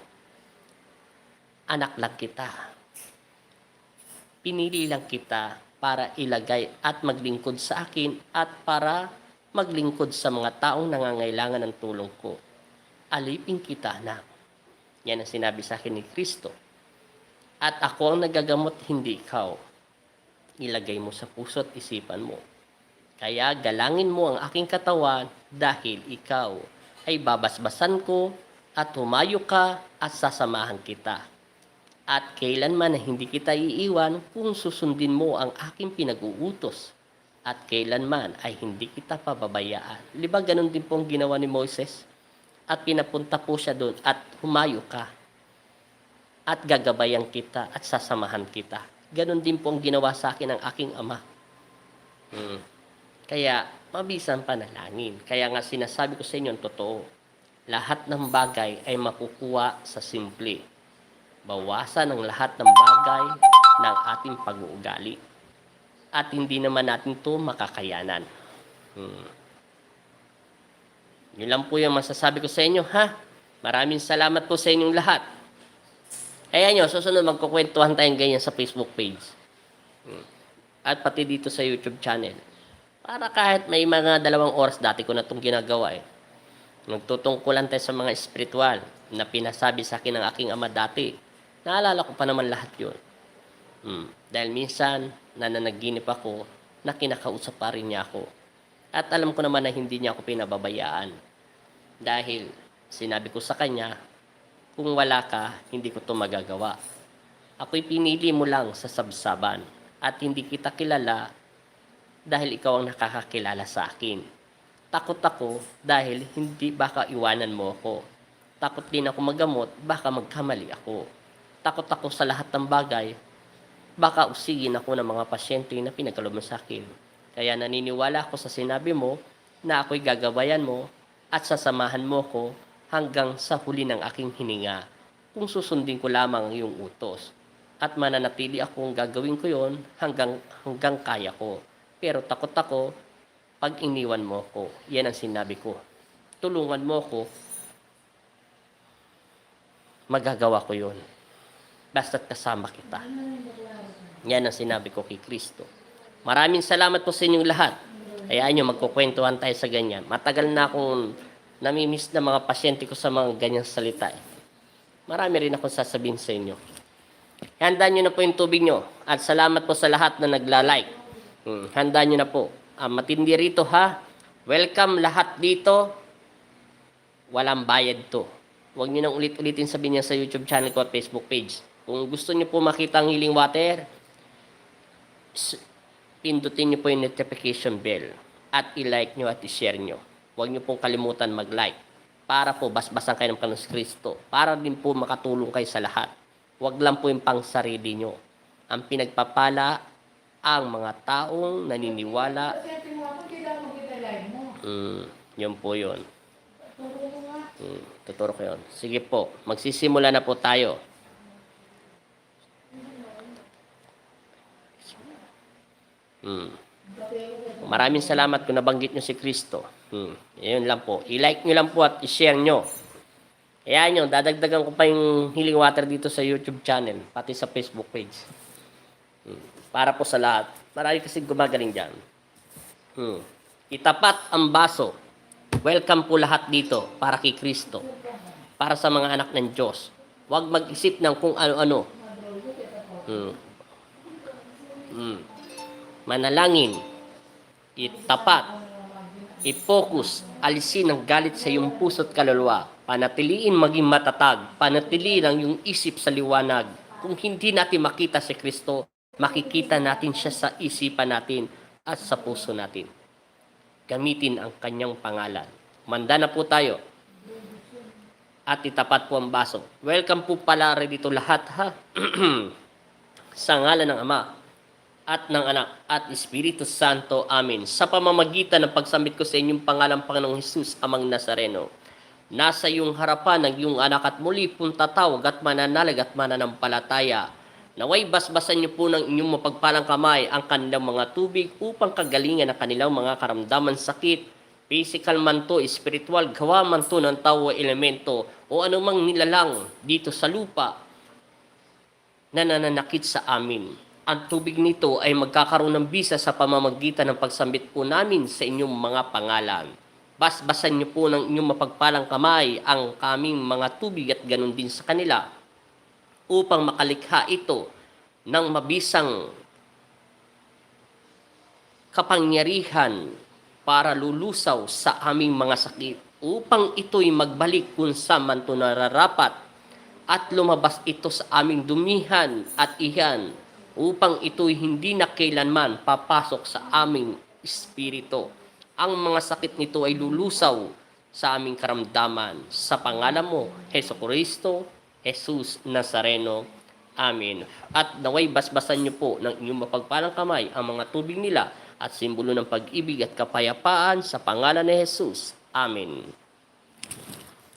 Anak lang kita. Pinili lang kita para ilagay at maglingkod sa akin at para maglingkod sa mga taong nangangailangan ng tulong ko. Alipin kita, anak. Yan ang sinabi sa akin ni Kristo. At ako ang nagagamot, hindi ikaw. Ilagay mo sa puso at isipan mo. Kaya galangin mo ang aking katawan dahil ikaw ay babasbasan ko at humayo ka at sasamahan kita. At kailanman na hindi kita iiwan kung susundin mo ang aking pinag-uutos. At kailanman ay hindi kita pababayaan. Di ba ganun din po ang ginawa ni Moises? At pinapunta po siya doon at humayo ka. At gagabayan kita at sasamahan kita. Ganon din po ang ginawa sa akin ng aking ama. Kaya, mabisang panalangin. Kaya nga sinasabi ko sa inyo ang totoo. Lahat ng bagay ay makukuha sa simple. Bawasan ang lahat ng bagay ng ating pag-uugali. At hindi naman natin ito makakayanan. Yun lang po yung masasabi ko sa inyo, ha? Maraming salamat po sa inyong lahat. Kaya nyo, susunod magkukwentuhan tayong ganyan sa Facebook page. At pati dito sa YouTube channel. Para kahit may mga 2 oras, dati ko na itong ginagawa eh. Nagtutungkulan tayo sa mga espiritual na pinasabi sa akin ng aking ama dati. Naalala ko pa naman lahat yun. Dahil minsan, nananaginip ako na kinakausap pa rin niya ako. At alam ko naman na hindi niya ako pinababayaan. Dahil sinabi ko sa kanya, kung wala ka, hindi ko ito magagawa. Ako'y pinili mo lang sa sabsaban at hindi kita kilala dahil ikaw ang nakakakilala sa akin. Takot ako dahil hindi baka iwanan mo ako. Takot din ako magamot, baka magkamali ako. Takot ako sa lahat ng bagay, baka usigin ako ng mga pasyente na pinagkaloob mo sa akin. Kaya naniniwala ako sa sinabi mo na ako'y gagabayan mo at sasamahan mo ko hanggang sa huli ng aking hininga kung susundin ko lamang yung utos. At mananatili akong gagawin ko yon hanggang kaya ko. Pero takot ako pag iniwan mo ko. Yan ang sinabi ko. Tulungan mo ko, magagawa ko yon. Basta't kasama kita. Yan ang sinabi ko kay Kristo. Maraming salamat po sa inyong lahat. Hayaan nyo, magkukwentuhan tayo sa ganyan. Matagal na akong namimiss na mga pasyente ko sa mga ganyang salita. Marami rin akong sasabihin sa inyo. Handaan nyo na po yung tubig nyo. At salamat po sa lahat na nagla-like. Handaan nyo na po. Matindi rito ha. Welcome lahat dito. Walang bayad to. Huwag nyo nang ulit-ulitin sabihin niya sa YouTube channel ko at Facebook page. Kung gusto nyo po makita ang healing water, pindutin nyo po yung notification bell. At i-like nyo at i-share nyo. Huwag nyo pong kalimutan mag-like. Para po basbasan kayo ng Panginoon Kristo. Para din po makatulong kayo sa lahat. Huwag lang po yung pang sarili nyo. Ang pinagpapala ang mga taong naniniwala. Yun po yun. Tuturo ko yun. Sige po, magsisimula na po tayo. Maraming salamat kung nabanggit nyo si Kristo. Yun lang po. I-like nyo lang po at i-share nyo. Ayan nyo, dadagdagan ko pa yung healing water dito sa YouTube channel, pati sa Facebook page. Para po sa lahat. Marami kasi gumagaling dyan. Itapat ang baso. Welcome po lahat dito para kay Kristo. Para sa mga anak ng Diyos. Huwag mag-isip ng kung ano-ano. Manalangin. Itapat. I-focus. Alisin ang galit sa iyong puso't kaluluwa. Panatiliin maging matatag. Panatiliin ang iyong isip sa liwanag. Kung hindi natin makita si Kristo, makikita natin siya sa isipan natin at sa puso natin. Gamitin ang kanyang pangalan. Manda na po tayo. At itapat po ang baso. Welcome po pala rin dito lahat ha. Sa ngalan ng Ama at ng Anak at Espiritu Santo. Amen. Sa pamamagitan ng pagsambit ko sa inyong pangalan, Panginoong Hesus, Amang Nazareno, nasa iyong harapan ng iyong anak at muli pong tatawag at mananalig at mananampalataya. Naway basbasan niyo po ng inyong mapagpalang kamay ang kanilang mga tubig upang kagalingan ang kanilang mga karamdaman sakit, physical man to, spiritual, gawa man to ng tao o elemento o anumang nilalang dito sa lupa na nananakit sa amin. Ang tubig nito ay magkakaroon ng bisa sa pamamagitan ng pagsambit po namin sa inyong mga pangalan. Basbasan niyo po ng inyong mapagpalang kamay ang kaming mga tubig at ganun din sa kanila upang makalikha ito ng mabisang kapangyarihan para lulusaw sa aming mga sakit upang ito'y magbalik kung saan man ito nararapat at lumabas ito sa aming dumihan at iyan upang ito'y hindi na kailanman papasok sa aming espiritu. Ang mga sakit nito ay lulusaw sa aming karamdaman. Sa pangalan mo, Jesucristo, Jesus Nazareno. Amen. At naway basbasan niyo po ng inyong mapagpalang kamay ang mga tubig nila at simbolo ng pag-ibig at kapayapaan sa pangalan ni Jesus. Amen.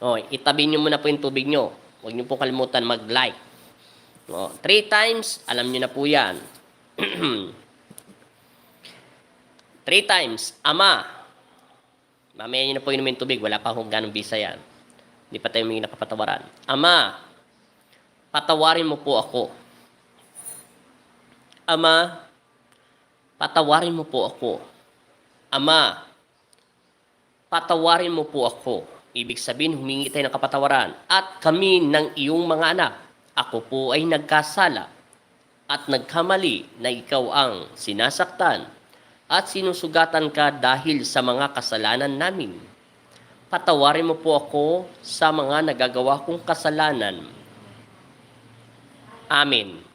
O, itabi niyo muna po yung tubig niyo. Huwag niyo po kalimutan mag-like. O, 3 times, alam niyo na po yan. 3 times, Ama. Mamaya niyo na po inumin tubig. Wala pa akong ganong bisa yan. Hindi pa tayo may nakapatawaran. Ama, patawarin mo po ako. Ama, patawarin mo po ako. Ama, patawarin mo po ako. Ibig sabihin, humingi tayo ng kapatawaran. At kami ng iyong mga anak. Ako po ay nagkasala at nagkamali na ikaw ang sinasaktan at sinusugatan ka dahil sa mga kasalanan namin. Patawarin mo po ako sa mga nagagawa kong kasalanan. Amen.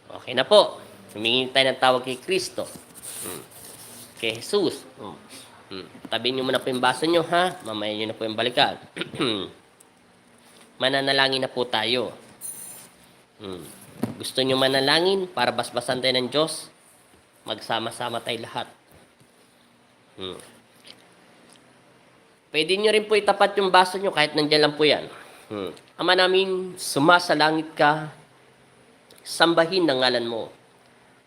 Okay na po. Humingi tayo ng tawag kay Kristo. Kay Jesus. Tabi niyo muna po yung baso niyo, ha? Mamaya niyo na po yung balikan. Mananalangin na po tayo. Gusto niyo manalangin para basbasan tayo ng Diyos? Magsama-sama tayo lahat. Pwede niyo rin po itapat yung baso niyo kahit nandiyan lang po yan. Ama namin, sumasalangit ka, sambahin ng ngalan mo.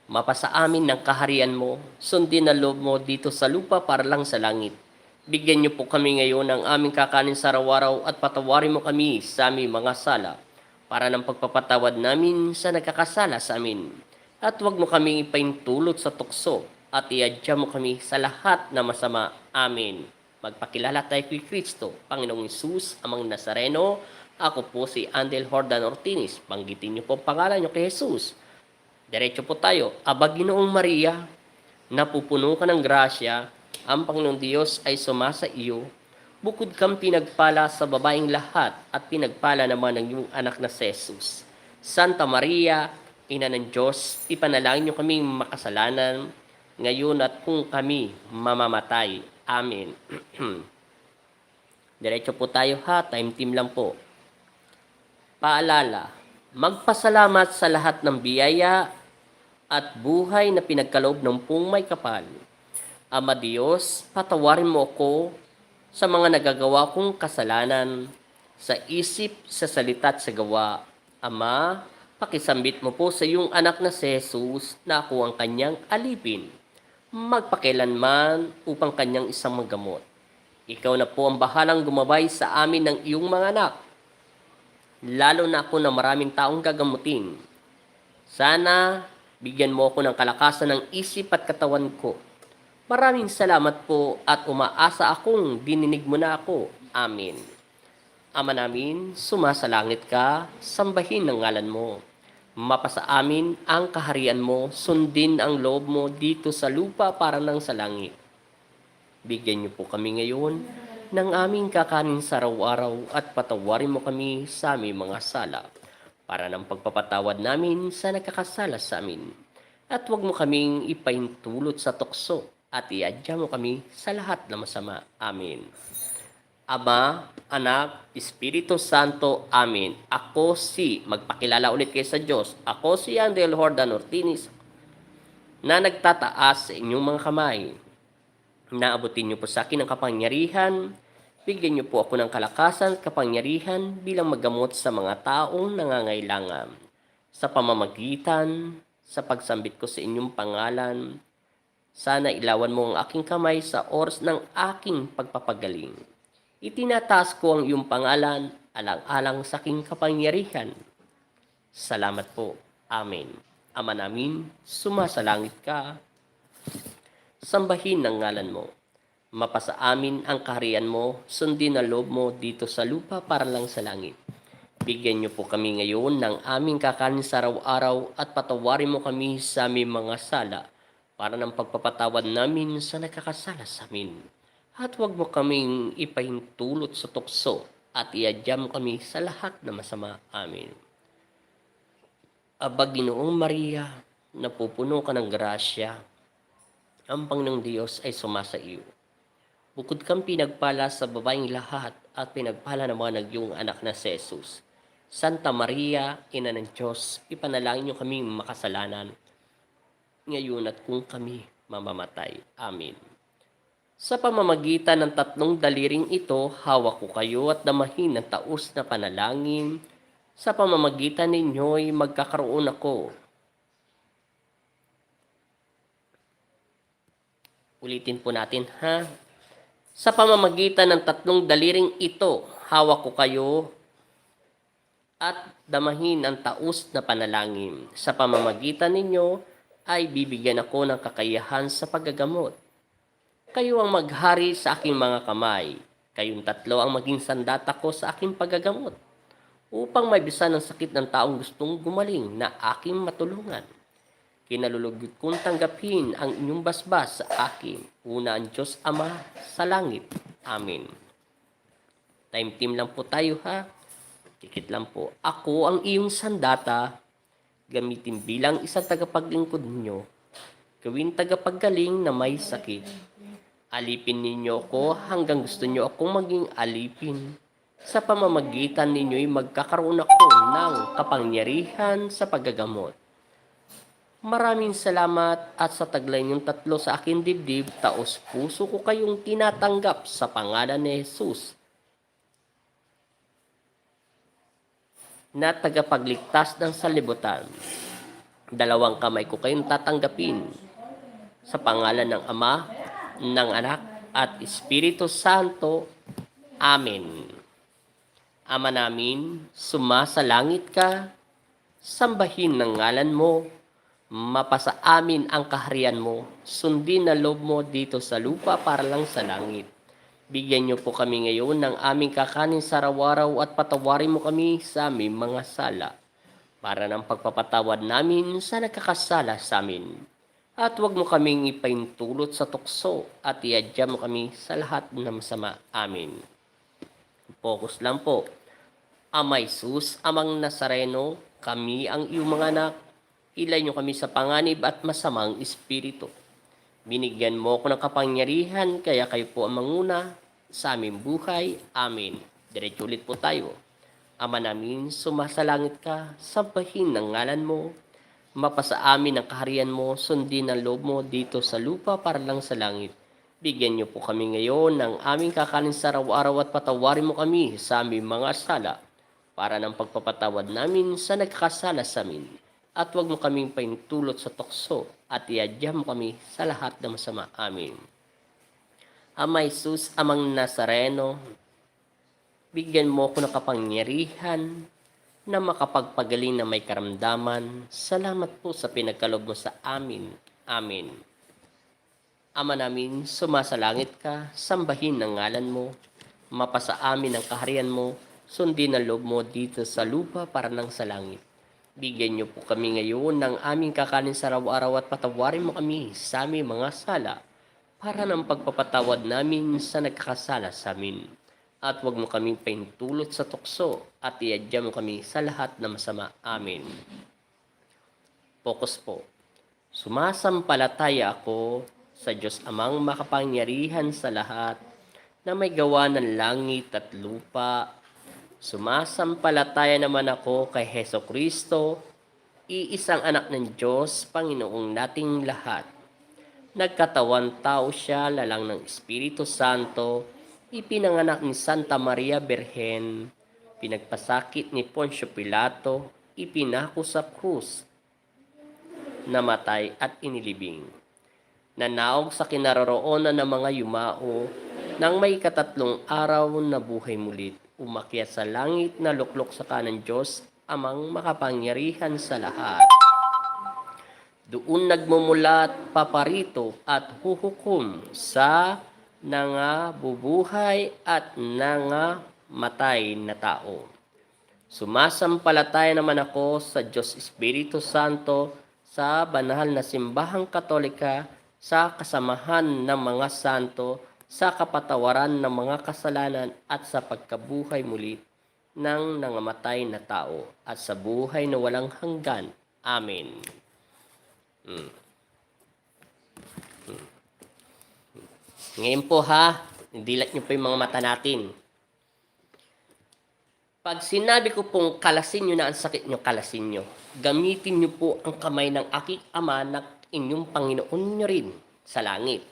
Mapasa amin ng kaharian mo, sundin ang loob mo dito sa lupa para lang sa langit. Bigyan niyo po kami ngayon ng aming kakanin sa araw-araw at patawarin mo kami sa aming mga sala para ng pagpapatawad namin sa nagkakasala sa amin. At huwag mo kaming ipaintulot sa tukso at iadya mo kami sa lahat na masama. Amen. Magpakilala tayo kay Kristo, Panginoong Hesus, Amang Nazareno. Ako po si Andel Hordan Ortinis. Banggitin niyo po ang pangalan niyo kay Jesus. Diretso po tayo. Aba, Ginoong Maria, napupuno ka ng grasya, ang Panginoong Diyos ay sumasa iyo. Bukod kang pinagpala sa babaeng lahat at pinagpala naman ng iyong anak na si Jesus. Santa Maria, Ina ng Diyos, ipanalangin niyo kaming makasalanan, ngayon at kung kami mamamatay. Amen. Diretso po tayo, ha, time team lang po. Paalala, magpasalamat sa lahat ng biyaya at buhay na pinagkaloob ng pong may kapal. Ama Diyos, patawarin mo ako sa mga nagagawa kong kasalanan, sa isip, sa salita at sa gawa. Ama, pakisambit mo po sa iyong anak na si Jesus na ako ang kanyang alipin, magpakilanman upang kanyang isang manggamot. Ikaw na po ang bahalang gumabay sa amin ng iyong mga anak, lalo na ako na maraming taong gagamutin. Sana bigyan mo ako ng kalakasan ng isip at katawan ko. Maraming salamat po at umaasa akong dininig mo na ako. Amen. Ama namin, sumasalangit ka, sambahin ang ngalan mo. Mapasa amin ang kaharian mo, sundin ang loob mo dito sa lupa para nang sa langit. Bigyan niyo po kami ngayon ng aming kakanin sa araw-araw at patawarin mo kami sa aming mga sala para ng pagpapatawad namin sa nakakasala sa amin. At huwag mo kaming ipaintulot sa tukso at iadya mo kami sa lahat na masama. Amen. Ama, Anak, Espiritu Santo. Amen. Ako magpakilala ulit kayo sa Diyos. Ako si Andel Hordan Ortinis na nagtataas sa inyong mga kamay. Naabutin niyo po sa akin ang kapangyarihan. Bigyan niyo po ako ng kalakasan at kapangyarihan bilang magamot sa mga taong nangangailangan. Sa pamamagitan, sa pagsambit ko sa inyong pangalan, sana ilawan mo ang aking kamay sa oras ng aking pagpapagaling. Itinataas ko ang iyong pangalan, alang-alang sa aking kapangyarihan. Salamat po. Amen. Ama namin, sumasalangit ka, sambahin ang ngalan mo. Mapasa amin ang kaharian mo, sundin ang loob mo dito sa lupa para lang sa langit. Bigyan niyo po kami ngayon ng aming kakanin sa araw-araw at patawarin mo kami sa aming mga sala para ng pagpapatawad namin sa nakakasala sa amin. At huwag mo kaming ipahintulot sa tukso at iadyam kami sa lahat na masama. Amen. Aba, Ginoong Maria, napupuno ka ng grasya, ang Panginoong Diyos ay sumasa iyo. Bukod kang pinagpala sa babaeng lahat at pinagpala ng mga nagyong anak na si Jesus. Santa Maria, Ina ng Diyos, ipanalangin niyo kaming makasalanan, ngayon at kung kami mamamatay. Amen. Sa pamamagitan ng tatlong daliring ito, hawak ko kayo at damahin ng taos na panalangin. Sa pamamagitan ninyo'y magkakaroon ako. Ulitin po natin, ha? Sa pamamagitan ng tatlong daliring ito, hawak ko kayo at damahin ang taos na panalangin. Sa pamamagitan ninyo ay bibigyan ako ng kakayahan sa paggagamot. Kayo ang maghari sa aking mga kamay. Kayong tatlo ang maging sandata ko sa aking paggagamot, upang maibisan ang sakit ng taong gustong gumaling na aking matulungan. Kinalulugod kong tanggapin ang inyong basbas sa akin. Una ang Diyos Ama sa langit. Amen. Time team lang po tayo, ha? Tikit lang po. Ako ang iyong sandata, gamitin bilang isang tagapaglingkod ninyo. Gawin tagapaggaling na may sakit. Alipin ninyo ako hanggang gusto nyo akong maging alipin. Sa pamamagitan ninyo'y magkakaroon ako ng kapangyarihan sa paggagamot. Maraming salamat at sa taglay niyong tatlo sa aking dibdib, taos puso ko kayong tinatanggap sa pangalan ni Jesus na tagapagligtas ng salibutan. Dalawang kamay ko kayong tatanggapin sa pangalan ng Ama, ng Anak at Espiritu Santo. Amen. Ama namin, sumasalangit ka, sambahin ng ngalan mo, mapasa amin ang kaharian mo, sundin na loob mo dito sa lupa para lang sa langit. Bigyan niyo po kami ngayon ng aming kakanin sa araw-araw at patawarin mo kami sa aming mga sala, para ng pagpapatawad namin sa nakakasala sa amin. At huwag mo kaming ipahintulot sa tukso at iadyam mo kami sa lahat ng masama. Amen. Focus lang po. Ama Jesus, Amang Nazareno, kami ang iyong mga anak. Ilay niyo kami sa panganib at masamang espiritu. Binigyan mo ako ng kapangyarihan, kaya kayo po ang manguna sa aming buhay. Amen. Diretso ulit po tayo. Ama namin, sumasalangit ka, sambahin ng ngalan mo. Mapasa amin ang kaharian mo, sundin ang loob mo dito sa lupa para lang sa langit. Bigyan niyo po kami ngayon ng aming kakanin sa araw-araw at patawarin mo kami sa aming mga sala, para ng pagpapatawad namin sa nagkakasala sa amin. At huwag mo kaming paintulot sa tukso at iadyam mo kami sa lahat ng masama. Amen. Ama Jesus, Amang Nazareno, bigyan mo ko ng kapangyarihan na makapagpagaling na may karamdaman. Salamat po sa pinagkaloob mo sa amin. Amen. Ama namin, sumasalangit ka, sambahin ang ngalan mo, mapasa amin ang kaharian mo, sundin ang loob mo dito sa lupa para nang sa langit. Bigyan niyo po kami ngayon ng aming kakanin sa araw-araw at patawarin mo kami sa aming mga sala, para ng pagpapatawad namin sa nagkakasala sa amin. At huwag mo kaming paintulot sa tukso at iadyam mo kami sa lahat ng masama. Amen. Focus po. Sumasampalataya ako sa Diyos Amang makapangyarihan sa lahat, na may gawa ng langit at lupa. Sumasampalataya naman ako kay Heso Kristo, iisang anak ng Diyos, Panginoong nating lahat. Nagkatawan tao siya, lalang ng Espiritu Santo, ipinanganak ni Santa Maria Birhen, pinagpasakit ni Poncio Pilato, ipinako sa krus, namatay at inilibing. Nanaog sa kinaroroonan ng mga yumao, nang may katatlong araw na buhay mulit, umakyat sa langit na luklok sa kanan Diyos amang makapangyarihan sa lahat. Doon nagmumulat paparito at huhukom sa nangabubuhay at nangamatay na tao. Sumasampalataya naman ako sa Diyos Espiritu Santo, sa banal na simbahang katolika, sa kasamahan ng mga santo, sa kapatawaran ng mga kasalanan at sa pagkabuhay muli ng nangamatay na tao at sa buhay na walang hanggan. Amen. Ngayon po ha, dilat niyo po yung mga mata natin. Pag sinabi ko pong kalasin nyo na ang sakit nyo, kalasin nyo. Gamitin nyo po ang kamay ng aking ama na inyong Panginoon nyo rin sa langit.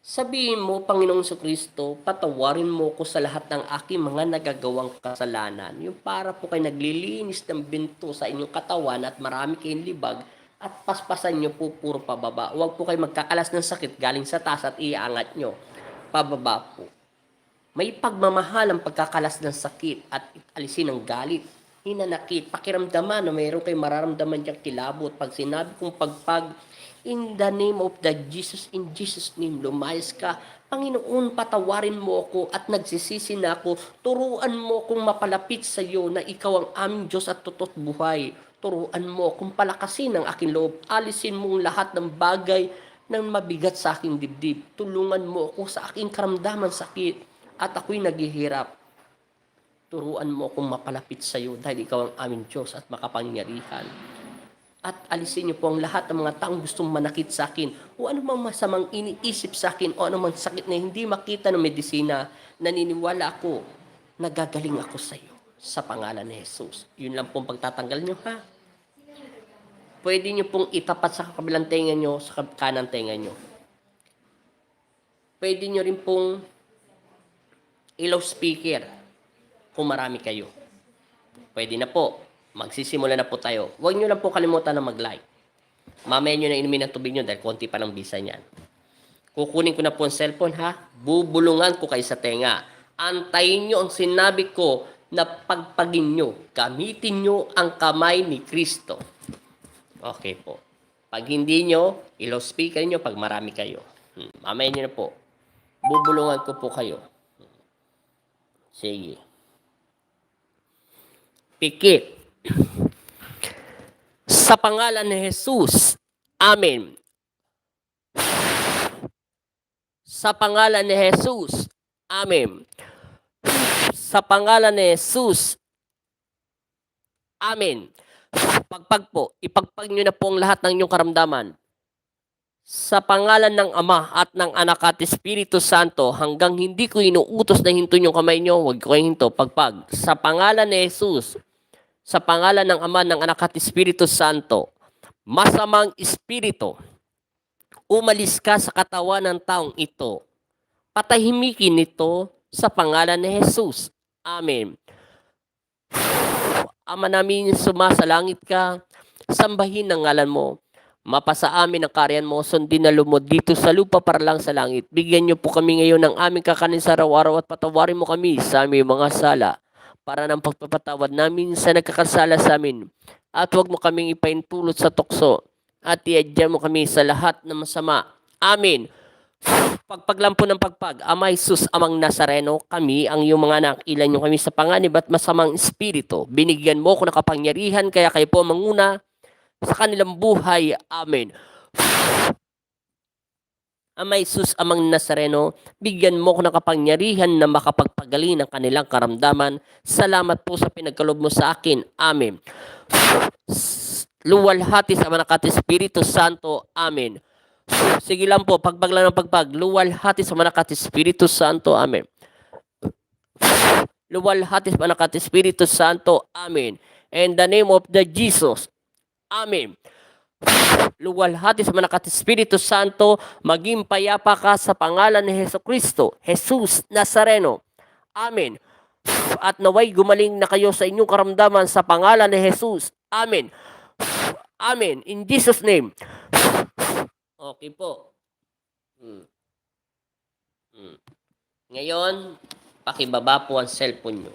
Sabihin mo, Panginoong Kristo, patawarin mo ko sa lahat ng aking mga nagagawang kasalanan. Yung para po kayo naglilinis ng binto sa inyong katawan at marami kayong libag at paspasan nyo po puro pababa. Huwag po kayo magkakalas ng sakit galing sa taas at iangat nyo. Pababa po. May pagmamahal ang pagkakalas ng sakit at alisin ang galit, hinanakit, pakiramdaman na mayroon kayong mararamdaman diyang kilabot. Pag sinabi kong pagpag, in the name of the Jesus, in Jesus' name, lumayas ka. Panginoon, patawarin mo ako at nagsisisi na ako. Turuan mo kong mapalapit sa iyo na ikaw ang aming Diyos at toto't buhay. Turuan mo kung palakasin ang aking loob. Alisin mong lahat ng bagay na mabigat sa aking dibdib. Tulungan mo ako sa aking karamdaman sakit. At ako'y naghihirap. Turuan mo akong mapalapit sa iyo dahil ikaw ang aming Diyos at makapangyarihan. At alisin niyo po ang lahat ng mga taong gustong manakit sa akin o anumang masamang iniisip sa akin o anumang sakit na hindi makita ng medisina. Naniniwala ako, nagagaling ako sa iyo sa pangalan ni Jesus. Yun lang pong pagtatanggal niyo ha. Pwede niyo pong itapat sa kabilang tenga niyo, sa kanang tenga niyo. Pwede niyo rin pong ilaw speaker kung marami kayo. Pwede na po. Magsisimula na po tayo. Huwag nyo lang po kalimutan na mag-like. Mamaya nyo na inumin ang tubig nyo dahil konti pa lang bisa niyan. Kukunin ko na po ang cellphone ha. Bubulungan ko kayo sa tenga. Antayin nyo ang sinabi ko na pagpagin nyo. Gamitin nyo ang kamay ni Kristo. Okay po. Pag hindi nyo, ilaw speaker nyo pag marami kayo. Mamaya nyo na po. Bubulungan ko po kayo. Sige. Pikit. Sa pangalan ni Jesus. Amen. Sa pangalan ni Jesus. Amen. Sa pangalan ni Jesus. Amen. Pagpag po. Ipagpag nyo na po ang lahat ng inyong karamdaman. Sa pangalan ng Ama at ng Anak at Espiritu Santo, hanggang hindi ko inuutos na hinto yung kamay nyo, huwag ko kayong hinto, pagpag. Sa pangalan ni Jesus, sa pangalan ng Ama, ng Anak at Espiritu Santo, masamang espiritu, umalis ka sa katawan ng taong ito. Patahimikin ito sa pangalan ni Jesus. Amen. Ama namin, sumasalangit ka, sambahin ang ngalan mo. Mapasa amin ang karyan mo, sundin na lumod dito sa lupa para lang sa langit. Bigyan niyo po kami ngayon ng aming kakanin sa araw-araw at patawarin mo kami sa aming mga sala para ng pagpapatawad namin sa nagkakasala sa amin. At huwag mo kaming ipaintulot sa tukso at iadya mo kami sa lahat ng masama. Amen. Pagpaglampo ng pagpag, Ama Jesus, Amang Nazareno, kami ang iyong mga anak, ilan niyo kami sa panganib at masamang espiritu. Binigyan mo ko ng kapangyarihan, kaya kayo po manguna sa kanilang buhay. Amen. Ama Jesus, Amang Nazareno, bigyan mo ko ng kapangyarihan na makapagpagaling ng kanilang karamdaman. Salamat po sa pinagkaloob mo sa akin. Amen. Luwalhati sa Anak at Espiritu Santo. Amen. Sige lang po, pagpaglang ng pagpag. Luwalhati sa Anak at Espiritu Santo. Amen. Luwalhati sa Anak at Espiritu Santo. Amen. In the name of the Jesus. Amen. Luwalhati sa Anak at Espiritu Santo, maging payapa ka sa pangalan ni Jesucristo, Jesus Nazareno. Amen. At naway gumaling na kayo sa inyong karamdaman sa pangalan ni Jesus. Amen. Amen. In Jesus' name. Okay po. Ngayon, pakibaba po ang cellphone nyo.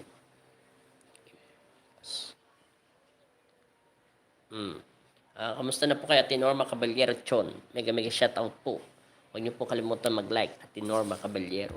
Kamusta na po kayo, Ate Norma Caballero Chon? Mega shoutout po. Huwag niyo po kalimutan mag-like, Ate Norma Caballero.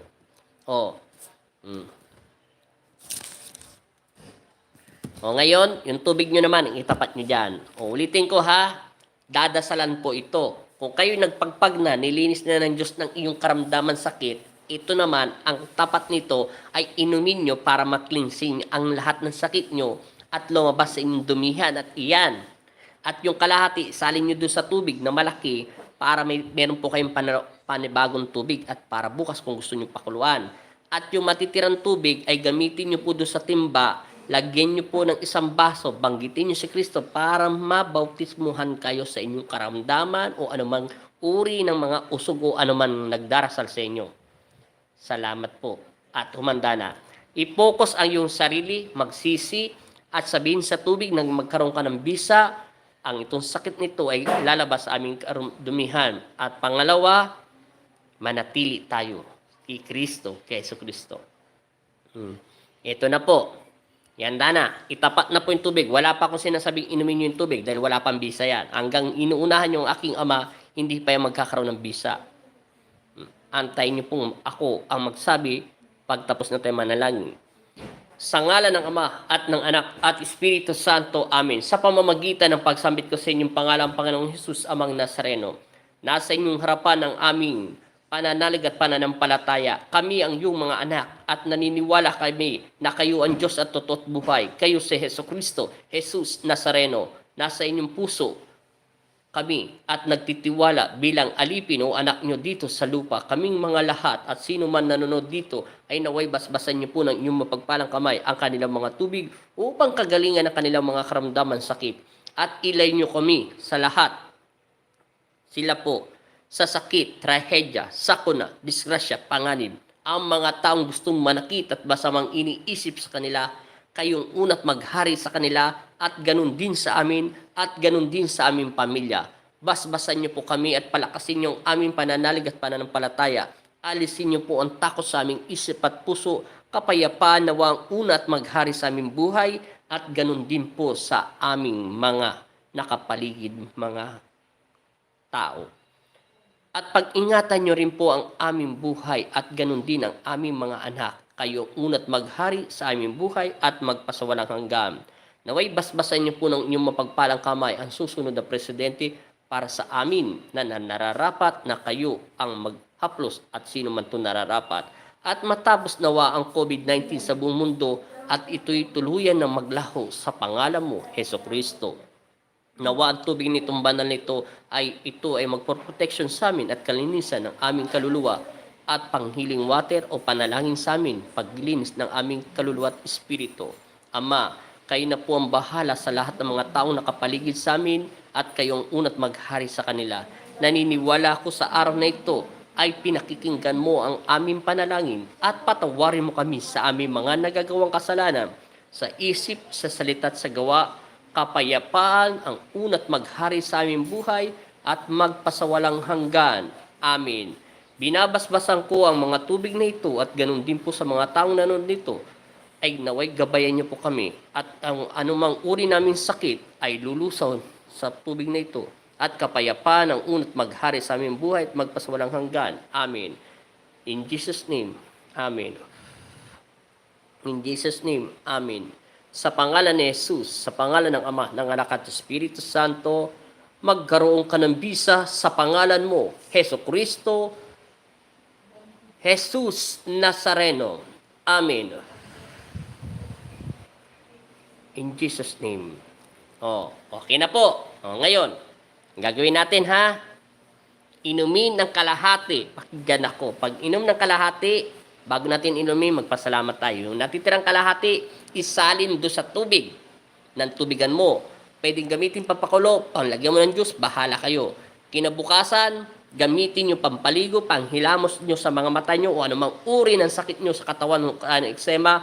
Ngayon, yung tubig nyo naman, itapat nyo dyan. Ulitin ko ha, dadasalan po ito. Kung kayo nagpagpag na, nilinis na ng Diyos ng iyong karamdaman sakit, ito naman, ang tapat nito ay inumin nyo para maklinsing ang lahat ng sakit nyo at lumabas sa inyong dumihan at iyan. At yung kalahati, salin nyo doon sa tubig na malaki para meron po kayong panibagong tubig at para bukas kung gusto nyo pakuluan. At yung matitirang tubig ay gamitin nyo po doon sa timba, lagyan nyo po ng isang baso, banggitin nyo si Kristo para mabautismuhan kayo sa inyong karamdaman o anumang uri ng mga usog o anumang nagdarasal sa inyo. Salamat po. At humanda na. I-focus ang iyong sarili, magsisi, at sabihin sa tubig na magkaroon ka ng bisa, ang itong sakit nito ay lalabas sa aming dumihan. At pangalawa, manatili tayo kay Kristo, kay Yesu Kristo. Ito na po. Yanda na. Itapat na po yung tubig. Wala pa akong sinasabing inumin nyo yung tubig dahil wala pang bisa yan. Hanggang inuunahan yung aking ama, hindi pa yung magkakaroon ng bisa. Antayin nyo pong ako ang magsabi pagtapos na tayo manalangin. Sa ngalan ng Ama at ng Anak at Espiritu Santo. Amen. Sa pamamagitan ng pagsambit ko sa inyong pangalan, Panginoong Hesus, Amang Nazareno, nasa inyong harapan ng aming pananalig at pananampalataya. Kami ang iyong mga anak at naniniwala kami na kayo ang Diyos at totoo at buhay. Kayo si Jesucristo, Jesus Nazareno, nasa inyong puso kami at nagtitiwala bilang alipin o anak nyo dito sa lupa. Kaming mga lahat at sino man nanonood dito ay naway basbasan nyo po ng inyong mapagpalang kamay ang kanilang mga tubig upang kagalingan ng kanilang mga karamdaman sakit. At ilay nyo kami sa lahat. Sila po sa sakit, trahedya, sakuna, disgrasya, panganib. Ang mga taong gustong manakit at masamang iniisip sa kanila, kayong unat maghari sa kanila at ganun din sa amin at ganun din sa aming pamilya. Basbasan niyo po kami at palakasin niyo ang aming pananalig at pananampalataya. Alisin niyo po ang takot sa aming isip at puso, kapayapaan nawa ang unat maghari sa aming buhay at ganun din po sa aming mga nakapaligid mga tao. At pag-ingatan nyo rin po ang aming buhay at ganun din ang aming mga anak. Kayo unat maghari sa aming buhay at magpasawalang hanggan. Naway basbasan niyo po ng inyong mapagpalang kamay ang susunod na presidente para sa amin na nararapat na kayo ang maghaplos at sino man ito nararapat. At matapos nawa ang COVID-19 sa buong mundo at ito'y tuluyan na maglaho sa pangalan mo, Heso Kristo. Nawa ang tubig nitong banal nito ay magprotection sa amin at kalinisan ng aming kaluluwa at panghiling water o panalangin sa amin, paglinis ng aming kaluluwa at espiritu. Ama, kayo na po ang bahala sa lahat ng mga taong nakapaligid sa amin at kayong unat maghari sa kanila. Naniniwala ako sa araw na ito ay pinakikinggan mo ang aming panalangin at patawarin mo kami sa aming mga nagagawang kasalanan sa isip, sa salita at sa gawa. Kapayapaan ang unat maghari sa aming buhay at magpasawalang hanggan. Amen. Binabasbasan ko ang mga tubig na ito at ganun din po sa mga taong nanonood nito ay naway gabayan niyo po kami at ang anumang uri naming sakit ay lulusaw sa tubig na ito at kapayapaan ang unat maghari sa aming buhay at magpasawalang hanggan. Amen. In Jesus' name, Amen. In Jesus' name, Amen. Sa pangalan ni Jesus, sa pangalan ng Ama, ng Anak at Espiritu Santo, magkaroon ka ng bisa sa pangalan mo, Heso Kristo, Jesus Nazareno. Amen. In Jesus' name. Okay na po. Ngayon, gagawin natin ha. Inumin ng kalahati. Pakinggan ako. Pag inom ng kalahati, bago natin inumin, magpasalamat tayo. Yung natitirang kalahati, isalin doon sa tubig ng tubigan mo. Pwedeng gamitin pampakulo, panglagyan mo ng juice, bahala kayo. Kinabukasan, gamitin yung pampaligo, panghilamos nyo sa mga mata nyo o anumang uri ng sakit nyo sa katawan, eksema,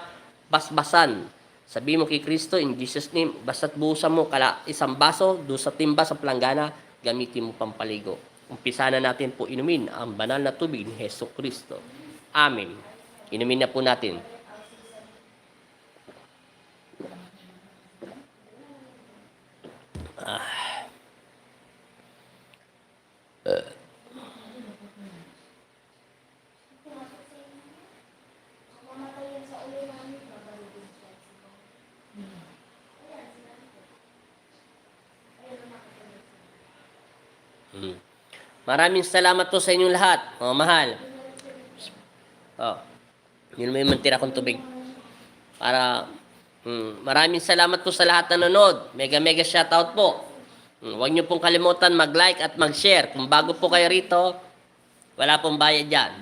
basbasan. Sabi mo kay Kristo, in Jesus' name, basta't buhusan mo isang baso doon sa timba sa planggana, gamitin mo pampaligo. Umpisa na natin po inumin ang banal na tubig ni Heso Kristo. Amen. Inumin na po natin. Maraming salamat po sa inyong lahat. Mahal. Yun may mantira kong tubig. Para, maraming salamat po sa lahat na nanonood. Mega mega shoutout po. Huwag niyo pong kalimutan mag-like at mag-share. Kung bago po kayo rito, wala pong bayad yan.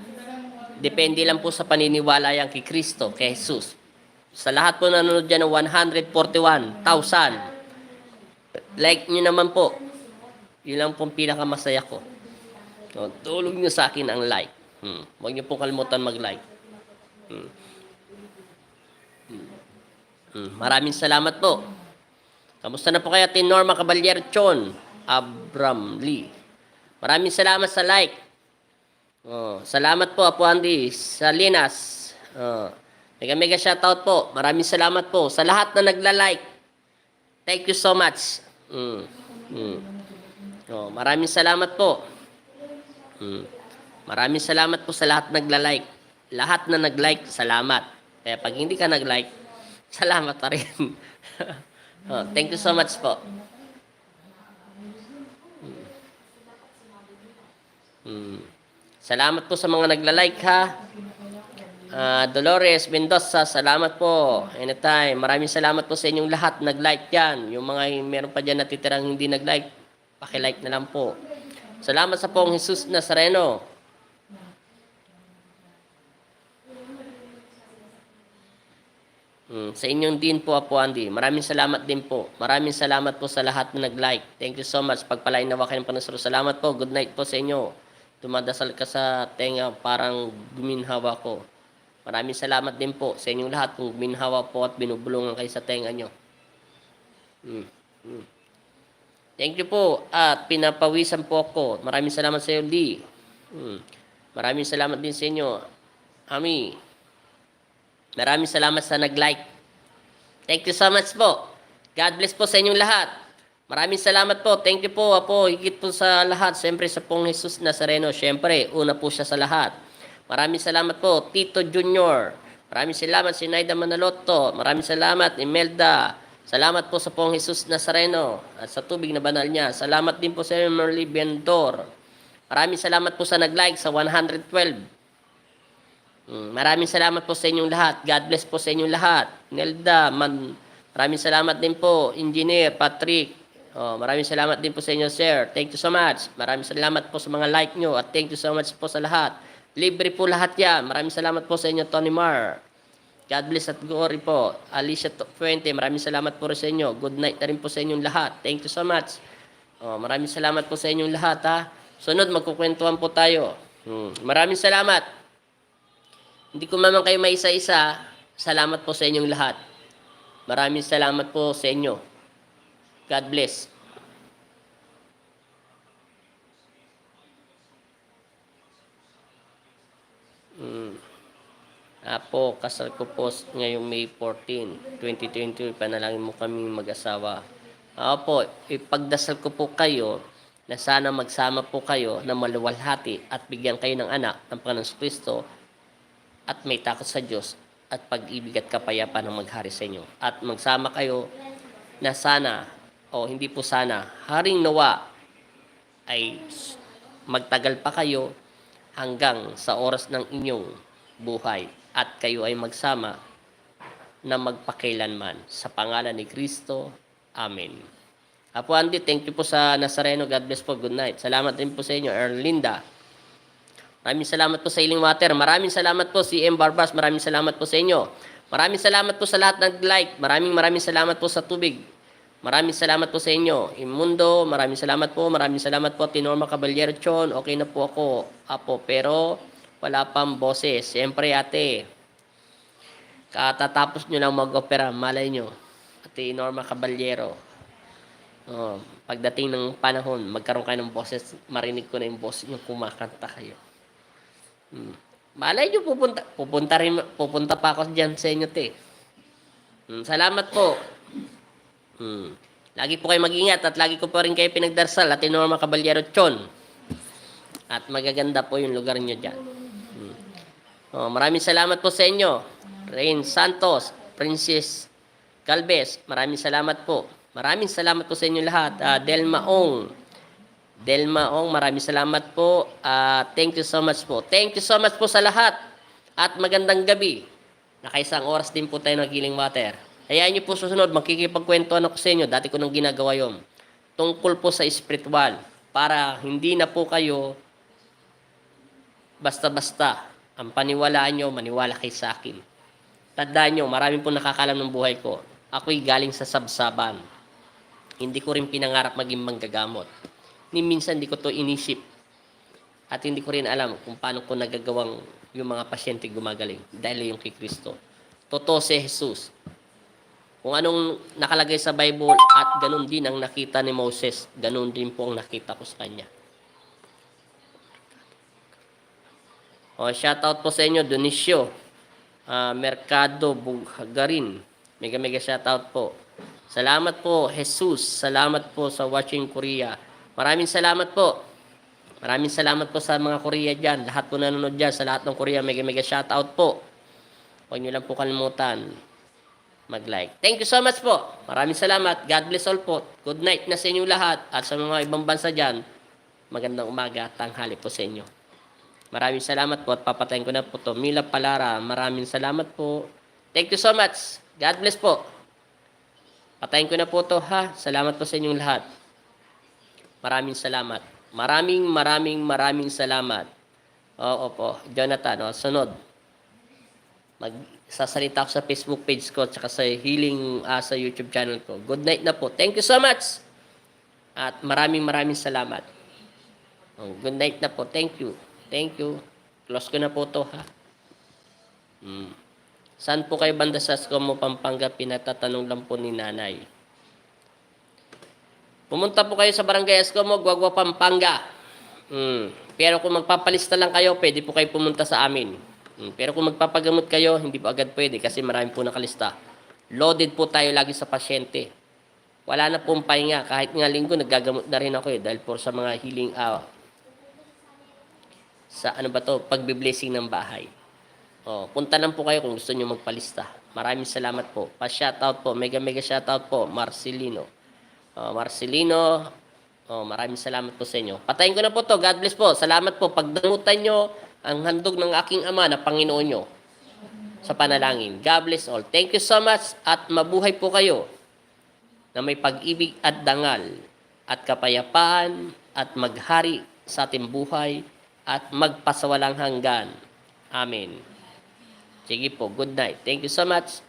Depende lang po sa paniniwala yan kay Kristo, kay Jesus. Sa lahat po nanonood dyan ng 141,000. Like nyo naman po. Yun lang pong pinakamasaya ko. Tulong nyo sa akin ang like. Huwag nyo pong kalimutan mag-like. Maraming salamat po. Kamusta na po kaya Ate Norma Caballero Chon Abram Lee? Maraming salamat sa like. Salamat po Apo Andy Salinas. Mega mega shoutout po. Maraming salamat po sa lahat na nagla-like. Thank you so much. Maraming salamat po. Maraming salamat po sa lahat nagla-like. Lahat na nag-like, salamat. Kaya pag hindi ka nag-like, salamat pa rin. Thank you so much po. Salamat po sa mga nagla-like ha. Dolores Mendoza, salamat po. Anytime. Maraming salamat po sa inyong lahat nag-like yan. Yung mga meron pa dyan natitirang hindi nag-like, paki-like na lang po. Salamat sa Pong Jesus Nazareno. Sa inyong din po, Apo Andy. Maraming salamat din po. Maraming salamat po sa lahat na nag-like. Thank you so much. Pagpalain nawa kayo ng panasuro. Salamat po. Good night po sa inyo. Tumadasal ka sa tenga, parang guminhawa ko. Maraming salamat din po sa inyong lahat kung guminhawa po at binubulungan kayo sa tenga nyo. Thank you po. At pinapawisan po ako. Maraming salamat sa iyo, Lee. Maraming salamat din sa inyo, Ami. Maraming salamat sa nag-like. Thank you so much po. God bless po sa inyong lahat. Maraming salamat po. Thank you po, Apo. Higit po sa lahat. Siyempre sa Pong Jesus Nazareno. Siyempre, una po siya sa lahat. Maraming salamat po, Tito Junior. Maraming salamat si Naida Manaloto. Maraming salamat, Imelda. Salamat po sa Pong Jesus Nazareno at sa tubig na banal niya. Salamat din po sa Merly Bendor. Maraming salamat po sa nag-like sa 112. Maraming salamat po sa inyong lahat. God bless po sa inyong lahat. Nelda, maraming salamat din po. Engineer, Patrick. Maraming salamat din po sa inyo, sir. Thank you so much. Maraming salamat po sa mga like nyo at thank you so much po sa lahat. Libre po lahat yan. Maraming salamat po sa inyo, Tony Mar. God bless at glory po. Alicia Fuente, maraming salamat po rin sa inyo. Good night na rin po sa inyong lahat. Thank you so much. Maraming salamat po sa inyong lahat ha. Sunod, magkukwentuhan po tayo. Maraming salamat. Hindi ko naman kayo may isa-isa. Salamat po sa inyong lahat. Maraming salamat po sa inyo. God bless. Apo, kasal ko po ngayong May 14, 2020. Panalangin mo kaming mag-asawa. Apo, ipagdasal ko po kayo na sana magsama po kayo na maluwalhati at bigyan kayo ng anak ng Panginoong Kristo at may takot sa Diyos at pag-ibig at kapayapaan ng maghari sa inyo. At magsama kayo na sana, o hindi po sana, haring nawa ay magtagal pa kayo hanggang sa oras ng inyong buhay at kayo ay magsama na magpakailanman. Sa pangalan ni Kristo. Amen. Apo Andy, thank you po sa Nazareno. God bless po. Good night. Salamat din po sa inyo, Erlinda. Maraming salamat po sa Iling Water. Maraming salamat po si M. Barbas. Maraming salamat po sa inyo. Maraming salamat po sa lahat nag-like. Maraming salamat po sa tubig. Maraming salamat po sa inyo. Imundo, maraming salamat po. Maraming salamat po, Norma Caballero Chon. Okay na po ako, Apo. Pero wala pang boses. Siyempre, ate. Katatapos nyo lang mag-opera. Malay nyo. Ate Norma Caballero. Pagdating ng panahon, magkaroon kayo ng boses. Marinig ko na yung boses nyo. Kumakanta kayo. Malay nyo, pupunta pa ako dyan sa inyo, te. Salamat po. Lagi po kayo mag-ingat at lagi ko po rin kayo pinagdarsal at Norma Caballero Chon. At magaganda po yung lugar nyo dyan. Maraming salamat po sa inyo. Rain Santos, Princess Galvez, maraming salamat po. Maraming salamat po sa inyo lahat. Delma Ong, Delma Ong, maraming salamat po. Thank you so much po. Thank you so much po sa lahat. At magandang gabi. Nakaisang oras din po tayo ng Healing Water. Hayaan niyo po susunod, makikipagkwentuhan ako sa inyo. Dati ko nang ginagawa yun. Tungkol po sa spiritual. Para hindi na po kayo basta-basta. Ang paniwalaan nyo, maniwala kay sa akin. Tandaan nyo, maraming po nakakalam ng buhay ko. Ako'y galing sa sabsaban. Hindi ko rin pinangarap maging manggagamot. Ni minsan hindi ko to inisip. At hindi ko rin alam kung paano ko nagagawang yung mga pasyente gumagaling. Dahil yung kay Kristo. Totoo si Jesus. Kung anong nakalagay sa Bible at ganun din ang nakita ni Moses, ganun din po ang nakita ko sa kanya. Shoutout po sa inyo, Dionisio. Mercado Bugagarin. Mega shoutout po. Salamat po, Jesus. Salamat po sa watching Korea. Maraming salamat po. Maraming salamat po sa mga Korea dyan. Lahat po nanonood dyan. Sa lahat ng Korea, mega shoutout po. Huwag nyo lang po kalimutan mag-like. Thank you so much po. Maraming salamat. God bless all po. Good night na sa inyo lahat. At sa mga ibang bansa dyan, magandang umaga at tanghali po sa inyo. Maraming salamat po at papatayin ko na po to. Mila Palara, maraming salamat po. Thank you so much. God bless po. Patayin ko na po to ha. Salamat po sa inyong lahat. Maraming salamat. Maraming salamat. Oo po. Jonathan, sunod. Magsasalita ako sa Facebook page ko at sa Healing sa YouTube channel ko. Good night na po. Thank you so much. At maraming salamat. Good night na po. Thank you. Thank you. Close ko na po to ha. Saan po kayo banda sa Escomo, Pampanga? Pinatatanong lang po ni nanay. Pumunta po kayo sa Barangay Escomo, Guagua, Pampanga. Pero kung magpapalista lang kayo, pwede po kayo pumunta sa amin. Pero kung magpapagamot kayo, hindi po agad pwede kasi marami po nakalista. Loaded po tayo lagi sa pasyente. Wala na pong pahinga. Kahit nga linggo, naggagamot na rin ako dahil po sa mga healing sa pagbe-blessing ng bahay. Punta lang po kayo kung gusto niyo magpalista. Maraming salamat po. Pa-shoutout po, mega shoutout po, Marcelino. Maraming salamat po sa inyo. Patayin ko na po to. God bless po. Salamat po. Pagdamutan nyo ang handog ng aking Ama na Panginoon nyo sa panalangin. God bless all. Thank you so much at mabuhay po kayo na may pag-ibig at dangal at kapayapaan at maghari sa ating buhay at magpasawalang hanggan. Amen. Sige po, good night. Thank you so much.